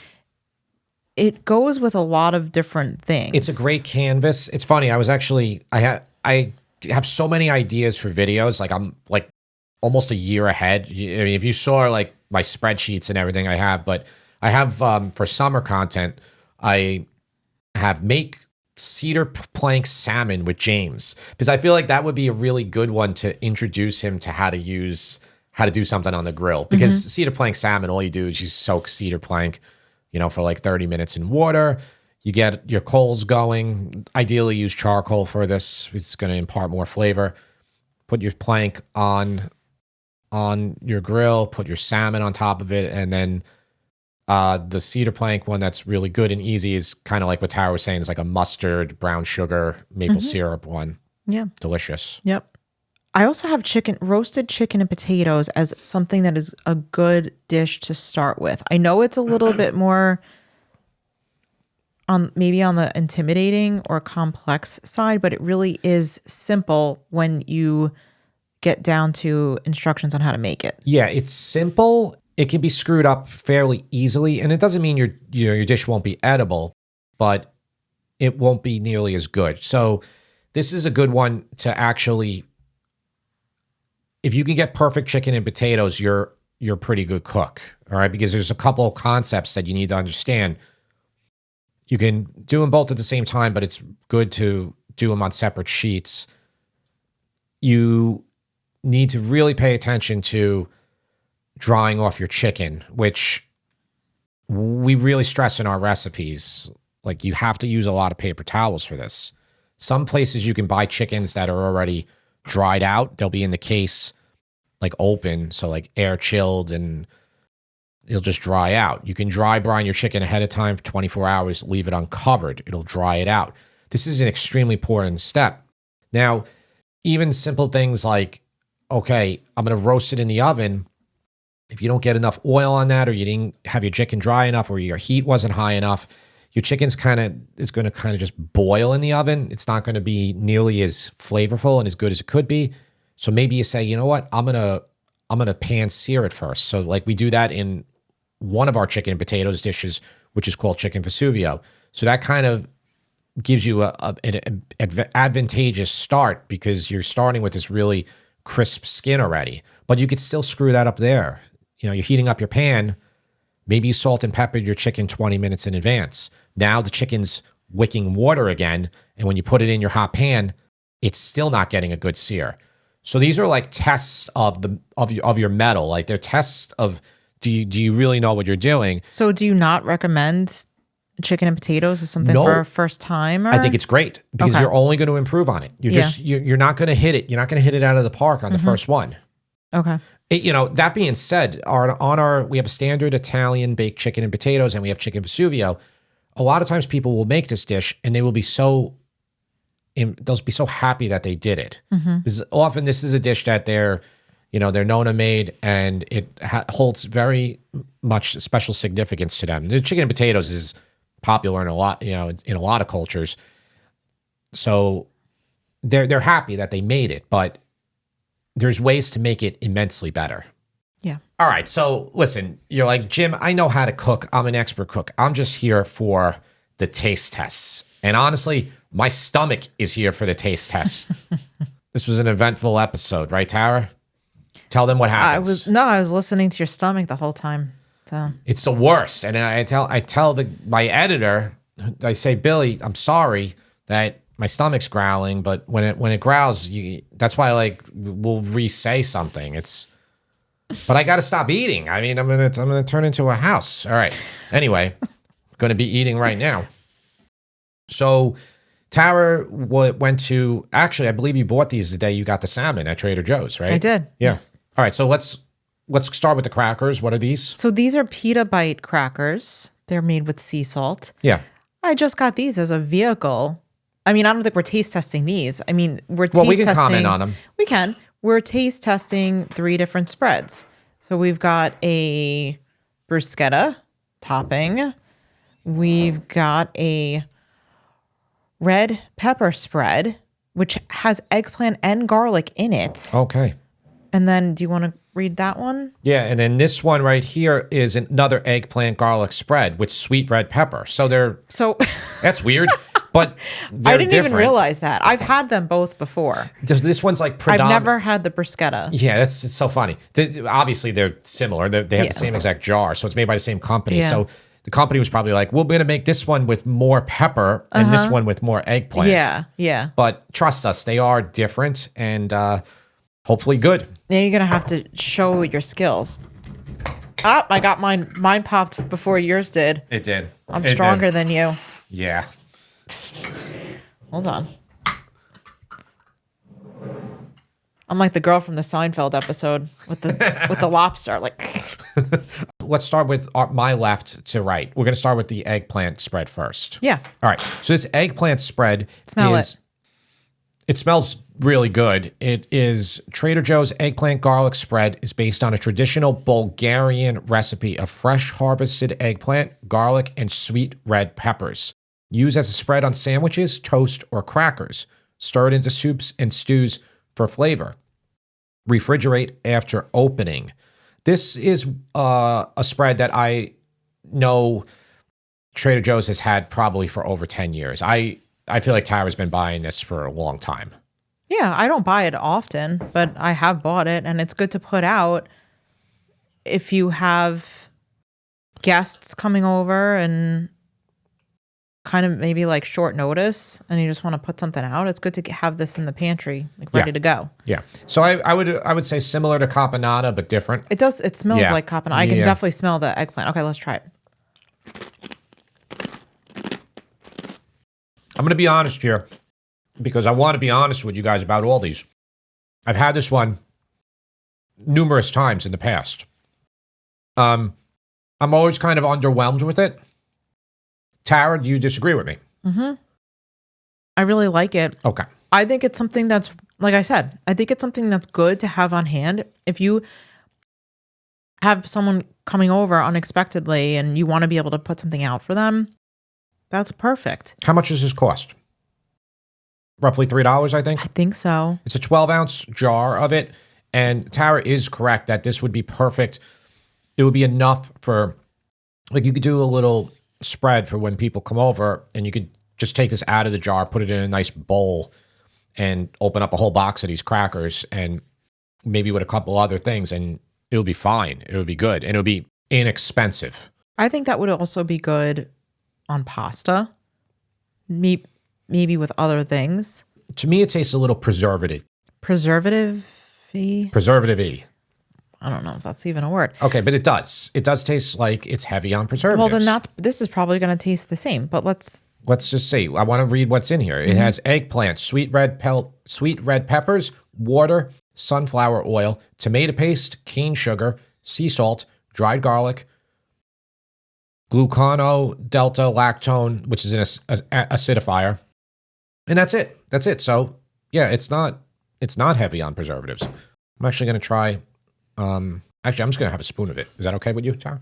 It goes with a lot of different things. It's a great canvas. It's funny. I have so many ideas for videos. Like I'm like almost a year ahead. I mean, if you saw like my spreadsheets and everything I have, but I have for summer content, I have make cedar plank salmon with James, because I feel like that would be a really good one to introduce him to how to do something on the grill. Because cedar plank salmon, all you do is you soak cedar plank, for like 30 minutes in water. You get your coals going. Ideally use charcoal for this. It's going to impart more flavor. Put your plank on your grill, put your salmon on top of it, and then the cedar plank one that's really good and easy is kind of like what Tara was saying, is like a mustard, brown sugar, maple syrup one. Yeah. Delicious. Yep. I also have roasted chicken and potatoes as something that is a good dish to start with. I know it's a little bit more maybe on the intimidating or complex side, but it really is simple when you get down to instructions on how to make it. Yeah, it's simple. It can be screwed up fairly easily, and it doesn't mean your dish won't be edible, but it won't be nearly as good. So this is a good one to actually, if you can get perfect chicken and potatoes, you're a pretty good cook, all right? Because there's a couple of concepts that you need to understand. You can do them both at the same time, but it's good to do them on separate sheets. You need to really pay attention to drying off your chicken, which we really stress in our recipes. Like you have to use a lot of paper towels for this. Some places you can buy chickens that are already dried out. They'll be in the case like open, so like air chilled, and it'll just dry out. You can dry brine your chicken ahead of time for 24 hours, leave it uncovered. It'll dry it out. This is an extremely important step. Now, even simple things like, okay, I'm going to roast it in the oven. If you don't get enough oil on that, or you didn't have your chicken dry enough, or your heat wasn't high enough, your chicken's is going to just boil in the oven. It's not going to be nearly as flavorful and as good as it could be. So maybe you say, you know what, I'm gonna pan sear it first. So like we do that in one of our chicken and potatoes dishes, which is called chicken Vesuvio. So that kind of gives you an advantageous start, because you're starting with this really crisp skin already. But you could still screw that up there. You're heating up your pan. Maybe you salt and peppered your chicken 20 minutes in advance. Now the chicken's wicking water again, and when you put it in your hot pan, it's still not getting a good sear. So these are like tests of your metal. Like they're tests of, do you really know what you're doing? So do you not recommend chicken and potatoes as something for a first timer? I think it's great, because you're only going to improve on it. You're not going to hit it. You're not going to hit it out of the park on the first one. Okay. That being said, we have a standard Italian baked chicken and potatoes, and we have chicken Vesuvio. A lot of times people will make this dish and they'll be so happy that they did it. Often this is a dish that their nonna made, and it holds very much special significance to them. The chicken and potatoes is popular in a lot of cultures. So they're happy that they made it, but there's ways to make it immensely better. Yeah. All right. So listen, you're like, Jim, I know how to cook. I'm an expert cook. I'm just here for the taste tests. And honestly, my stomach is here for the taste test. This was an eventful episode, right, Tara? Tell them what happens. I was listening to your stomach the whole time. So it's the worst. And I tell my editor, I say, Billy, I'm sorry that my stomach's growling, but when it growls, that's why like we'll re-say something. But I got to stop eating. I mean, I'm gonna turn into a house. All right. Anyway, going to be eating right now. So Tara went to, actually, I believe you bought these the day you got the salmon at Trader Joe's, right? I did. Yeah. Yes. All right. So let's start with the crackers. What are these? So these are pita bite crackers. They're made with sea salt. Yeah. I just got these as a vehicle. I mean, I don't think we're taste testing these. I mean, we can comment on them. We can. We're taste testing 3 different spreads. So we've got a bruschetta topping. We've got a red pepper spread, which has eggplant and garlic in it. Okay. And then do you want to read that one? Yeah, and then this one right here is another eggplant garlic spread with sweet red pepper. So that's weird, but I didn't different. even realize that. I've had them both before. This one's like I've predominant. never had the bruschetta. Yeah, it's so funny. Obviously, they're similar. They have the same exact jar, so it's made by the same company. Yeah. So the company was probably like, we're going to make this one with more pepper and this one with more eggplant. Yeah. But trust us, they are different and hopefully good. Now you're gonna have to show your skills. Ah, I got mine popped before yours did. It did. I'm stronger than you. Yeah. Hold on. I'm like the girl from the Seinfeld episode with the lobster. Like, Let's start with my left to right. We're going to start with the eggplant spread first. yeah. All right. So this eggplant spread it smells really good. It is Trader Joe's eggplant garlic spread is based on a traditional Bulgarian recipe of fresh harvested eggplant, garlic, and sweet red peppers. Used as a spread on sandwiches, toast, or crackers. Stirred into soups and stews for flavor. Refrigerate after opening. This is a spread that I know Trader Joe's has had probably for over 10 years. I feel like Tara's been buying this for a long time. Yeah, I don't buy it often, but I have bought it, and it's good to put out if you have guests coming over and kind of maybe like short notice and you just want to put something out. It's good to have this in the pantry, like ready to go. Yeah. So I would say similar to caponata, but different. It does. It smells like caponata. I can definitely smell the eggplant. Okay, let's try it. I'm going to be honest here because I want to be honest with you guys about all these. I've had this one numerous times in the past. I'm always kind of underwhelmed with it. Tara, do you disagree with me? Mm-hmm. I really like it. Okay. I think it's something that's, like I said, I think it's something that's good to have on hand. If you have someone coming over unexpectedly and you want to be able to put something out for them, that's perfect. How much does this cost? Roughly $3, I think. I think so. It's a 12-ounce jar of it. And Tara is correct that this would be perfect. It would be enough for, like, you could do a little spread for when people come over and you could just take this out of the jar, put it in a nice bowl and open up a whole box of these crackers and maybe with a couple other things and it would be fine. It would be good and it would be inexpensive. I think that would also be good on pasta, maybe with other things. To me, it tastes a little preservative. Preservative-y? Preservative-y. I don't know if that's even a word. Okay, but it does. It does taste like it's heavy on preservatives. Well, then this is probably going to taste the same, but let's just see. I want to read what's in here. It has eggplant, sweet red peppers, water, sunflower oil, tomato paste, cane sugar, sea salt, dried garlic, glucono-delta-lactone, which is an acidifier. And that's it. That's it. So, yeah, it's not heavy on preservatives. I'm actually going to try, I'm just going to have a spoon of it. Is that okay with you, Tara?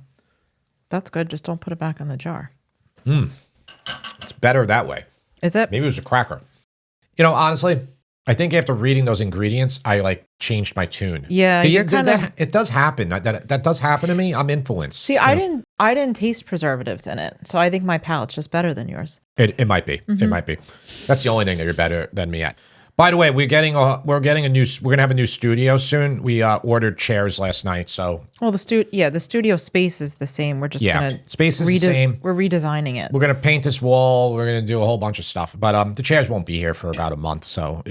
That's good. Just don't put it back in the jar. It's better that way. Is it? Maybe it was a cracker. You know, honestly, I think after reading those ingredients, I changed my tune. Yeah, it does happen. That does happen to me. I'm influenced. See, I didn't taste preservatives in it, so I think my palate's just better than yours. It might be. It might be. That's the only thing that you're better than me at. By the way, we're gonna have a new studio soon. We ordered chairs last night, so Well, the studio space is the same. We're just gonna space is the same. We're redesigning it. We're gonna paint this wall. We're gonna do a whole bunch of stuff, but the chairs won't be here for about a month, so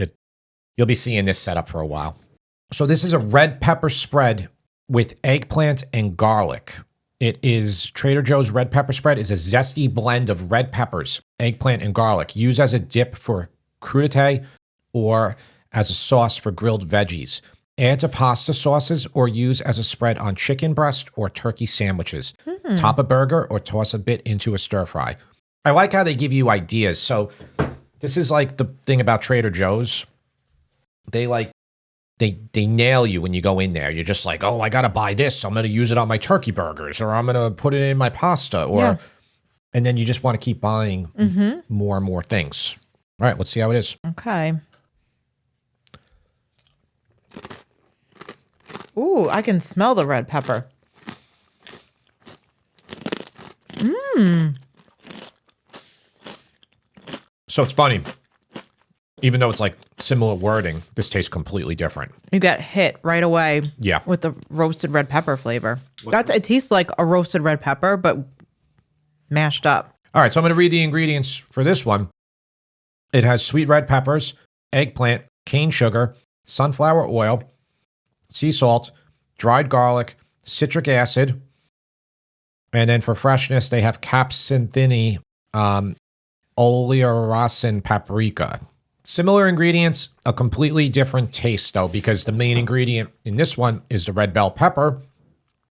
you'll be seeing this setup for a while. So this is a red pepper spread with eggplant and garlic. It is Trader Joe's red pepper spread is a zesty blend of red peppers, eggplant, and garlic. Used as a dip for crudité or as a sauce for grilled veggies. Add to pasta sauces or use as a spread on chicken breast or turkey sandwiches. Top a burger or toss a bit into a stir fry. I like how they give you ideas. So this is like the thing about Trader Joe's. They nail you when you go in there. You're just like, oh, I got to buy this. I'm going to use it on my turkey burgers, or I'm going to put it in my pasta, and then you just want to keep buying more and more things. All right, let's see how it is. Okay. Ooh, I can smell the red pepper. So it's funny. Even though it's like similar wording, this tastes completely different. You get hit right away. Yeah. With the roasted red pepper flavor. It tastes like a roasted red pepper, but mashed up. All right, so I'm going to read the ingredients for this one. It has sweet red peppers, eggplant, cane sugar, sunflower oil, sea salt, dried garlic, citric acid, and then for freshness, they have capsaicin, oleoresin paprika. Similar ingredients, a completely different taste though, because the main ingredient in this one is the red bell pepper,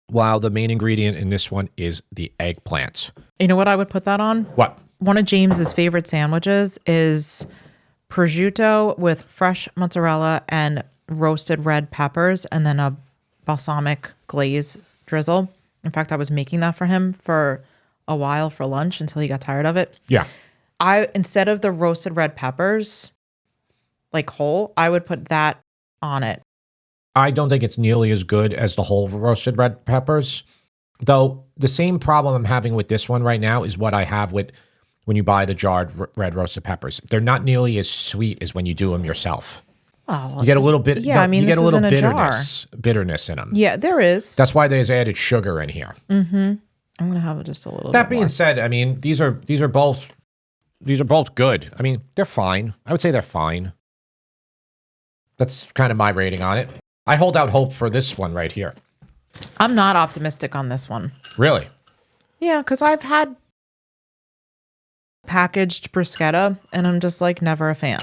while the main ingredient in this one is the eggplant. You know what I would put that on? What? One of James's favorite sandwiches is prosciutto with fresh mozzarella and roasted red peppers, and then a balsamic glaze drizzle. In fact, I was making that for him for a while for lunch until he got tired of it. Yeah. Instead of the roasted red peppers, like whole, I would put that on it. I don't think it's nearly as good as the whole roasted red peppers, though the same problem I'm having with this one right now is what I have with when you buy the jarred red roasted peppers. They're not nearly as sweet as when you do them yourself. Well, You get a little bit. yeah, I mean, you get a this is little in a jar. bitterness in them. Yeah, there is. That's why there's added sugar in here. I'm gonna have just a little. That bit being more. said, I mean these are both good. I mean they're fine. I would say they're fine. That's kind of my rating on it. I hold out hope for this one right here. I'm not optimistic on this one. Really? Yeah, because I've had packaged bruschetta, and I'm just like never a fan.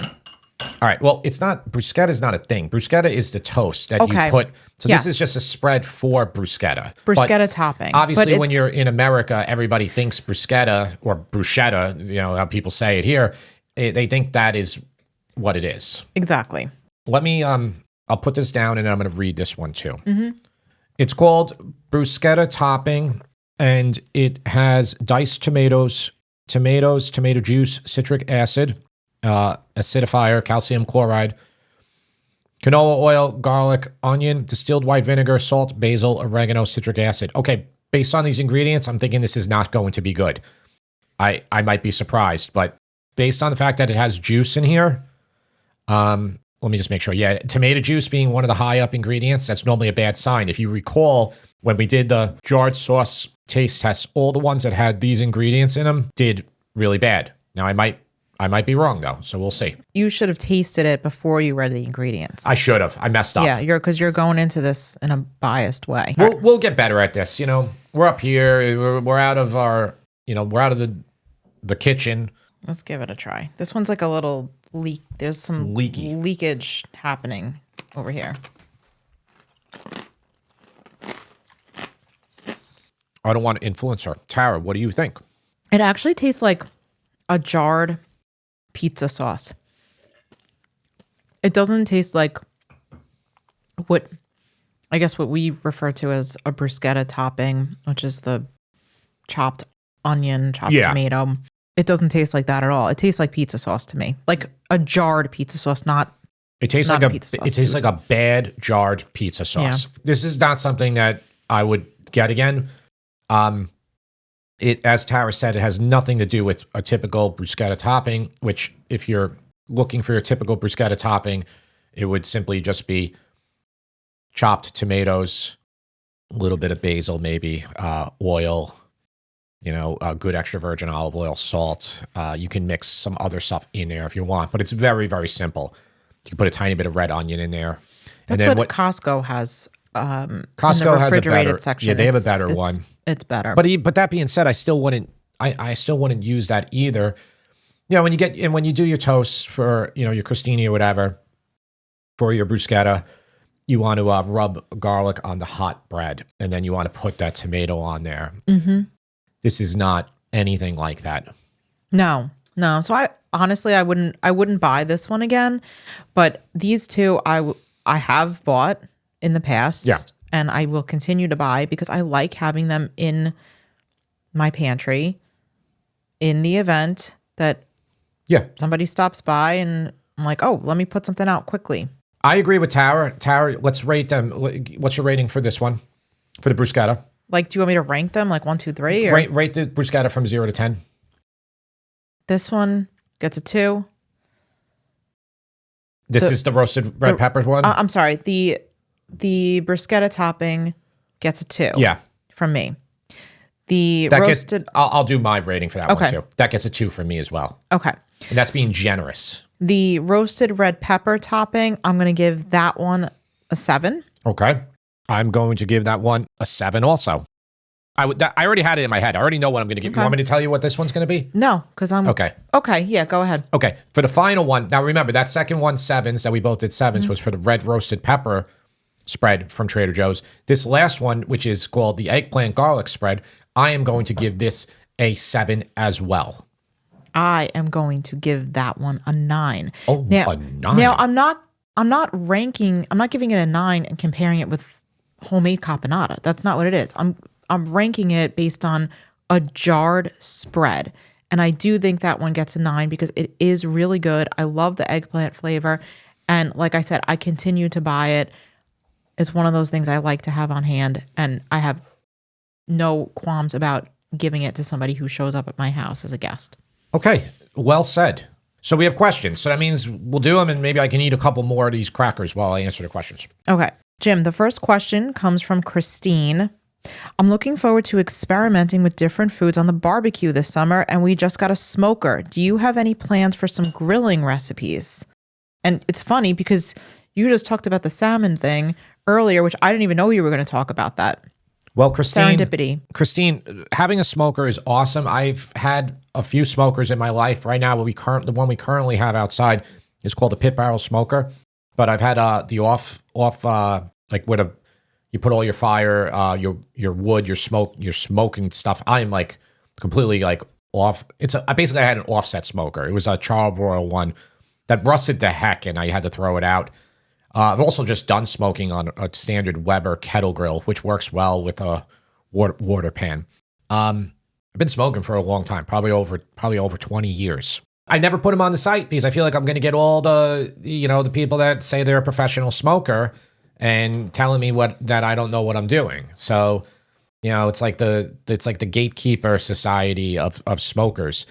All right. Well, bruschetta is not a thing. Bruschetta is the toast that you put. So Yes. this is just a spread for bruschetta. Bruschetta topping. Obviously, But when it's- you're in America, everybody thinks bruschetta or bruschetta, you know, how people say it here, they think that is what it is. Exactly. Let me, I'll put this down and I'm going to read this one too. It's called bruschetta topping, and it has diced tomatoes, tomato juice, citric acid, acidifier, calcium chloride, canola oil, garlic, onion, distilled white vinegar, salt, basil, oregano, citric acid. Okay, based on these ingredients, I'm thinking this is not going to be good. I might be surprised, but based on the fact that it has juice in here, let me just make sure. Yeah, tomato juice being one of the high up ingredients, that's normally a bad sign. If you recall, when we did the jarred sauce taste tests, all the ones that had these ingredients in them did really bad. Now I might be wrong though, so we'll see. You should have tasted it before you read the ingredients. I should have. I messed up. Yeah, because you're going into this in a biased way. We'll get better at this. You know, we're up here. We're out of our. You know, we're out of the kitchen. Let's give it a try. This one's like a little leak. There's some Leaky. leakage happening over here. I don't want to influence her. Tara, what do you think? It actually tastes like a jarred pizza sauce. It doesn't taste like what we refer to as a bruschetta topping, which is the chopped onion, chopped tomato. It doesn't taste like that at all. It tastes like pizza sauce to me, like a jarred pizza sauce, not. It tastes Not like a pizza sauce. it tastes like a bad jarred pizza sauce. This is not something that I would get again. It, as Tara said, it has nothing to do with a typical bruschetta topping, which if you're looking for your typical bruschetta topping, it would simply just be chopped tomatoes, a little bit of basil, maybe oil, good extra virgin olive oil, salt. You can mix some other stuff in there if you want, but it's very, very simple. You can put a tiny bit of red onion in there. That's and then what Costco has. Costco in the has a refrigerated better section. Yeah, they have a better one. It's better. But that being said, I still wouldn't use that either. When you do your toast for your crostini or whatever for your bruschetta, you want to rub garlic on the hot bread, and then you want to put that tomato on there. Mm-hmm. This is not anything like that. No. So I honestly, I wouldn't buy this one again, but these two I have bought in the past. Yeah. And I will continue to buy because I like having them in my pantry in the event that somebody stops by and I'm like, oh, let me put something out quickly. I agree with Tara. Tara, let's rate them. What's your rating for this one, for the bruschetta? Like, do you want me to rank them like 1, 2, 3? Or? Rate the bruschetta from 0 to 10. This one gets a 2. This is the roasted red pepper one? I'm sorry. The bruschetta topping gets a 2. Yeah. From me. Roasted. I'll do my rating for that one Okay. too. That gets a 2 from me as well. Okay. And that's being generous. The roasted red pepper topping, I'm going to give that one a 7. Okay. I'm going to give that one a 7 also. I already had it in my head. I already know what I'm going to give. Okay. You want me to tell you what this one's going to be? No, because I'm... Okay. Okay, yeah, go ahead. Okay. For the final one, now remember, that second one, 7s, that we both did 7s, Mm-hmm. was for the red roasted pepper spread from Trader Joe's. This last one, which is called the eggplant garlic spread, I am going to give this a 7 as well. I am going to give that one a 9. Oh, now, a 9. Now, I'm not giving it a 9 and comparing it with homemade caponata. That's not what it is. I'm ranking it based on a jarred spread. And I do think that one gets a 9 because it is really good. I love the eggplant flavor. And like I said, I continue to buy it. It's one of those things I like to have on hand. And I have no qualms about giving it to somebody who shows up at my house as a guest. Okay, well said. So we have questions. So that means we'll do them, and maybe I can eat a couple more of these crackers while I answer the questions. Okay. Jim, the first question comes from Christine. I'm looking forward to experimenting with different foods on the barbecue this summer, and we just got a smoker. Do you have any plans for some grilling recipes? And it's funny because you just talked about the salmon thing earlier, which I didn't even know you were going to talk about that. Well, Christine, Serendipity. Having a smoker is awesome. I've had a few smokers in my life. Right now, the one we currently have outside is called a pit barrel smoker. But I've had the off like where you put all your fire, your wood, your smoking stuff. I am like completely like off. I basically had an offset smoker. It was a Charbroil one that rusted to heck, and I had to throw it out. I've also just done smoking on a standard Weber kettle grill, which works well with a water pan. I've been smoking for a long time, probably over 20 years. I never put them on the site because I feel like I'm going to get all the people that say they're a professional smoker and telling me that I don't know what I'm doing. So, it's like the gatekeeper society of smokers.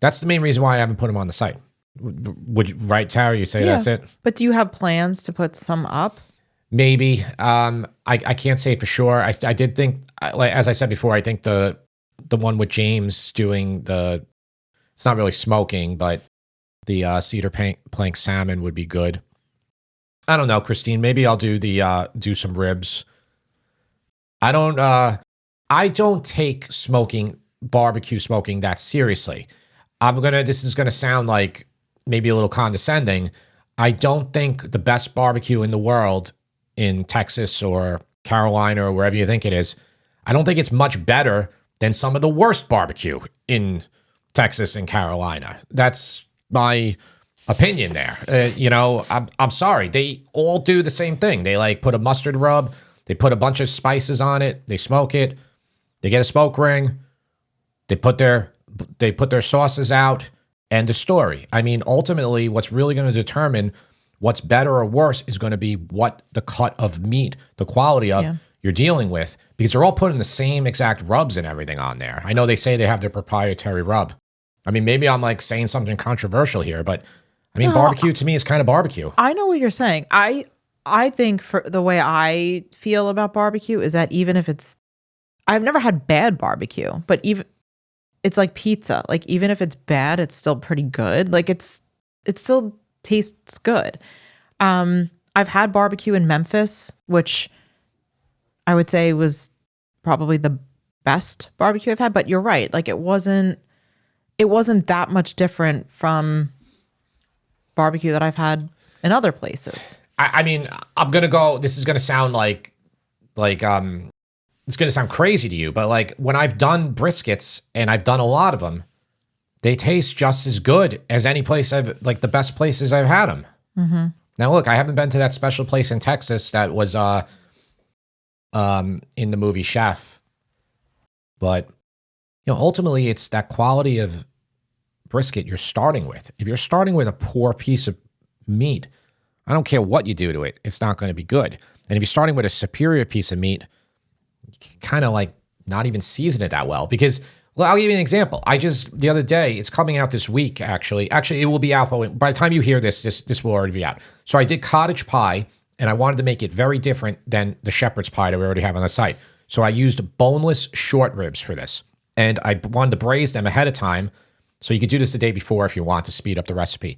That's the main reason why I haven't put them on the site. Would you, right, Tara? You say that's it? But do you have plans to put some up? Maybe. I can't say for sure. I did think, as I said before, I think the one with James doing it's not really smoking, but the cedar plank salmon would be good. I don't know, Christine. Maybe I'll do some ribs. I don't take barbecue smoking that seriously. This is gonna sound like maybe a little condescending. I don't think the best barbecue in the world in Texas or Carolina or wherever you think it is, I don't think it's much better than some of the worst barbecue in Texas and Carolina. That's my opinion there. I'm sorry. They all do the same thing. They like put a mustard rub, they put a bunch of spices on it, they smoke it, they get a smoke ring, they put their sauces out. End of story. I mean, ultimately, what's really going to determine what's better or worse is going to be what the cut of meat, the quality of you're dealing with, because they're all putting the same exact rubs and everything on there. I know they say they have their proprietary rub. I mean, maybe I'm like saying something controversial here, but I mean, barbecue to me is kind of barbecue. I know what you're saying. I think for the way I feel about barbecue is that even if I've never had bad barbecue, but even it's like pizza. Like even if it's bad, it's still pretty good. Like it still tastes good. I've had barbecue in Memphis, which I would say was probably the best barbecue I've had, but you're right. Like it wasn't that much different from barbecue that I've had in other places. I mean, I'm gonna go. This is gonna sound like it's gonna sound crazy to you, but like when I've done briskets and I've done a lot of them, they taste just as good as any place like the best places I've had them. Mm-hmm. Now, look, I haven't been to that special place in Texas that was in the movie Chef, but ultimately it's that quality of brisket you're starting with. If you're starting with a poor piece of meat, I don't care what you do to it, it's not going to be good. And if you're starting with a superior piece of meat, you can kind of like not even season it that well. Because, well, I'll give you an example. The other day, it's coming out this week, actually. Actually, it will be out by the time you hear this will already be out. So I did cottage pie, and I wanted to make it very different than the shepherd's pie that we already have on the site. So I used boneless short ribs for this. And I wanted to braise them ahead of time. So you could do this the day before if you want to speed up the recipe.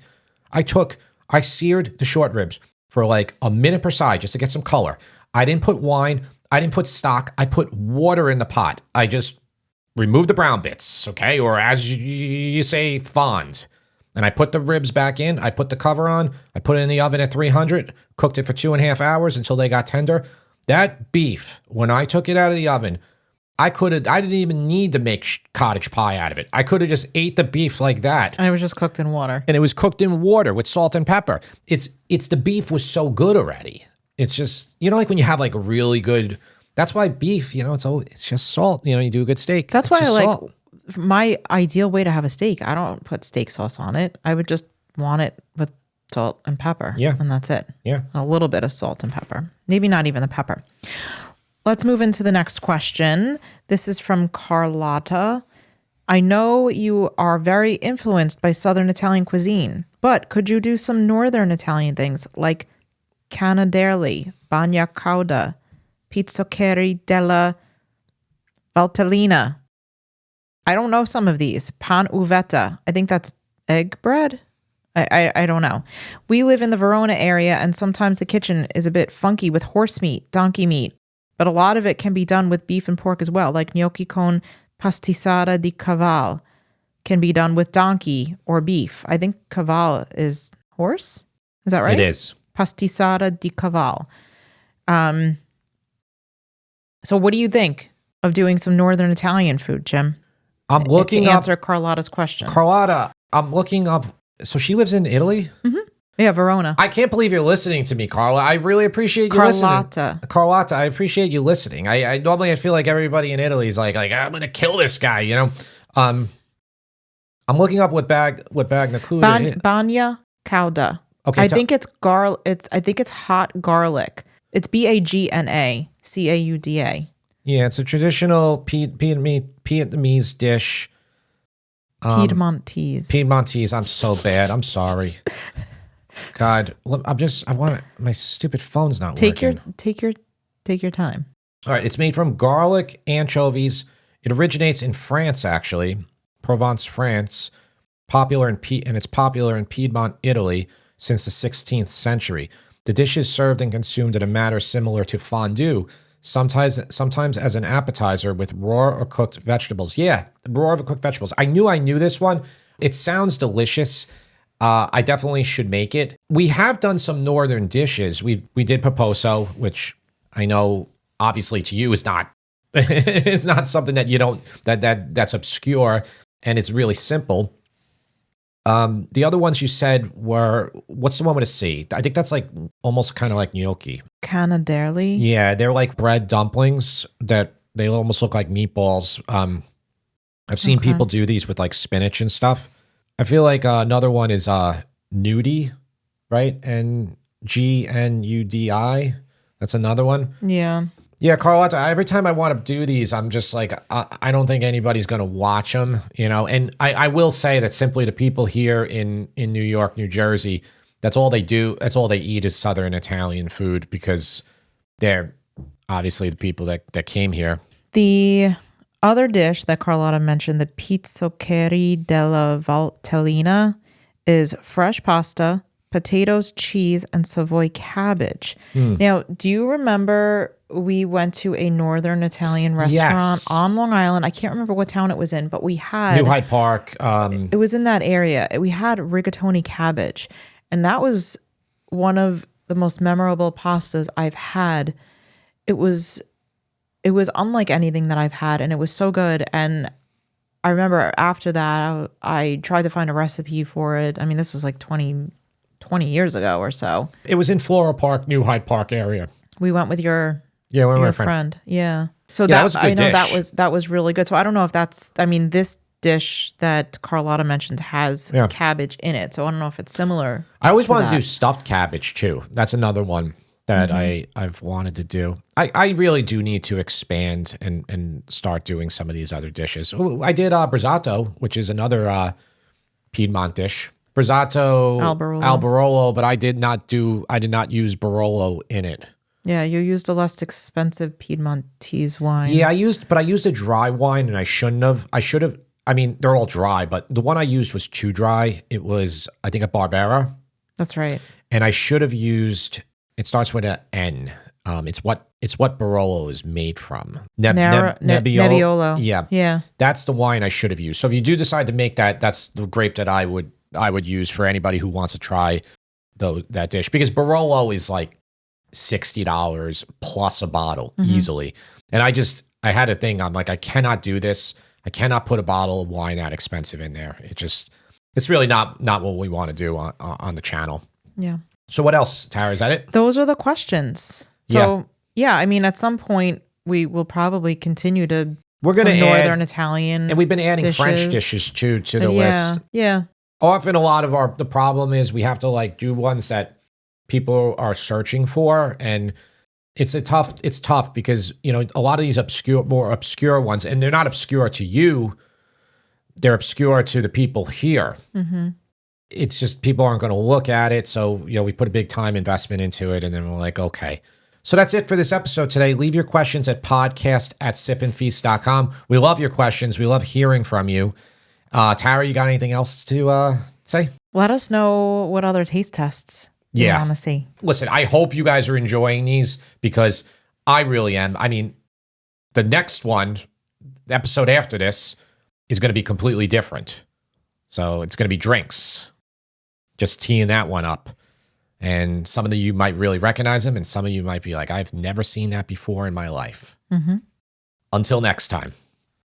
I seared the short ribs for like a minute per side just to get some color. I didn't put wine. I didn't put stock. I put water in the pot. I just removed the brown bits, okay? Or as you say, fond. And I put the ribs back in. I put the cover on. I put it in the oven at 300, cooked it for 2.5 hours until they got tender. That beef, when I took it out of the oven, I didn't even need to make cottage pie out of it. I could have just ate the beef like that. And it was just cooked in water. And it was cooked in water with salt and pepper. It's the beef was so good already. It's just, like when you have like a really good, that's why beef, it's just salt. You do a good steak. That's why I like my ideal way to have a steak. I don't put steak sauce on it. I would just want it with salt and pepper. Yeah. And that's it. Yeah. A little bit of salt and pepper. Maybe not even the pepper. Let's move into the next question. This is from Carlotta. I know you are very influenced by Southern Italian cuisine, but could you do some Northern Italian things like canaderli, bagna cauda, pizzoccheri della Valtellina? I don't know some of these. Pan uvetta. I think that's egg bread. I don't know. We live in the Verona area, and sometimes the kitchen is a bit funky with horse meat, donkey meat, but a lot of it can be done with beef and pork as well, like gnocchi con pastisada di caval can be done with donkey or beef. I think caval is horse. Is that right? It is. Pastisada di caval. So what do you think of doing some Northern Italian food, Jim? I'm looking to up answer Carlotta's question. Carlotta, I'm looking up. So she lives in Italy? Mm-hmm. Yeah, Verona. I can't believe you're listening to me, Carla. I really appreciate you listening. Carlotta, I appreciate you listening. I normally feel like everybody in Italy is like I'm gonna kill this guy, I'm looking up what bagna cauda is. Bagna cauda. Okay, I think it's hot garlic. It's bagna cauda. Yeah, it's a traditional Vietnamese dish. Piedmontese. I'm so bad. I'm sorry. God, my stupid phone's not working. Take your time. All right, it's made from garlic, anchovies. It originates in France, actually, Provence, France. It's popular in Piedmont, Italy, since the 16th century. The dish is served and consumed in a manner similar to fondue, sometimes as an appetizer with raw or cooked vegetables. Yeah, raw or cooked vegetables. I knew this one. It sounds delicious. I definitely should make it. We have done some northern dishes. We did poposo, which I know obviously to you is not it's not something that you don't that's obscure, and it's really simple. The other ones you said were, what's the one with a C? I think that's like almost kind of like gnocchi. Canaderli? Yeah, they're like bread dumplings that they almost look like meatballs. I've seen people do these with like spinach and stuff. I feel like another one is gnudi, right? And GNUDI. That's another one. Yeah. Yeah, Carlotta, every time I want to do these, I'm just like, I don't think anybody's going to watch them, you know? And I will say that simply the people here in New York, New Jersey, that's all they do. That's all they eat is Southern Italian food because they're obviously the people that came here. The other dish that Carlotta mentioned, the pizzoccheri della Valtellina, is fresh pasta, potatoes, cheese, and Savoy cabbage. Now, do you remember we went to a Northern Italian restaurant Yes. on Long Island? I can't remember what town it was in, but we had... New Hyde Park. It was in that area. We had rigatoni cabbage, and that was one of the most memorable pastas I've had. It was unlike anything that I've had, and it was so good. And I remember after that, I tried to find a recipe for it. I mean, this was like 20 years ago or so. It was in Floral Park, New Hyde Park area. We went with your friend. Yeah. So that was a good dish. that was really good. So I don't know if that's, I mean, this dish that Carlotta mentioned has cabbage in it. So I don't know if it's similar. I always wanted to do stuffed cabbage too. That's another one that I've wanted to do. I really do need to expand and start doing some of these other dishes. I did brizzato, which is another Piedmont dish. Brizzato, Albarolo, but I did not use Barolo in it. Yeah, you used a less expensive Piedmontese wine. Yeah, I used a dry wine, and I shouldn't have. I should have. I mean, they're all dry, but the one I used was too dry. It was, I think, a Barbera. That's right. And I should have used. It starts with an N. It's what Barolo is made from. Nebbiolo. Yeah. That's the wine I should have used. So if you do decide to make that, that's the grape that I would use for anybody who wants to try that dish, because Barolo is like $60 plus a bottle easily. And I had a thing. I'm like, I cannot do this. I cannot put a bottle of wine that expensive in there. It's really not what we want to do on the channel. Yeah. So what else, Tara? Is that it? Those are the questions. So yeah, I mean, at some point we will probably continue to. We're going to add Northern Italian, and we've been adding French dishes too to the list. Yeah. Often, a lot of the problem is we have to like do ones that people are searching for, and it's tough because, you know, a lot of these more obscure ones, and they're not obscure to you, they're obscure to the people here. It's just people aren't going to look at it. So, you know, we put a big time investment into it, and then we're like, okay. So that's it for this episode today. Leave your questions at podcast@sipandfeast.com. We love your questions. We love hearing from you. Tara, you got anything else to say? Let us know what other taste tests you want to see. Listen, I hope you guys are enjoying these, because I really am. I mean, the next one, the episode after this, is going to be completely different. So it's going to be drinks. Just teeing that one up. And some of you might really recognize them, and some of you might be like, I've never seen that before in my life. Until next time.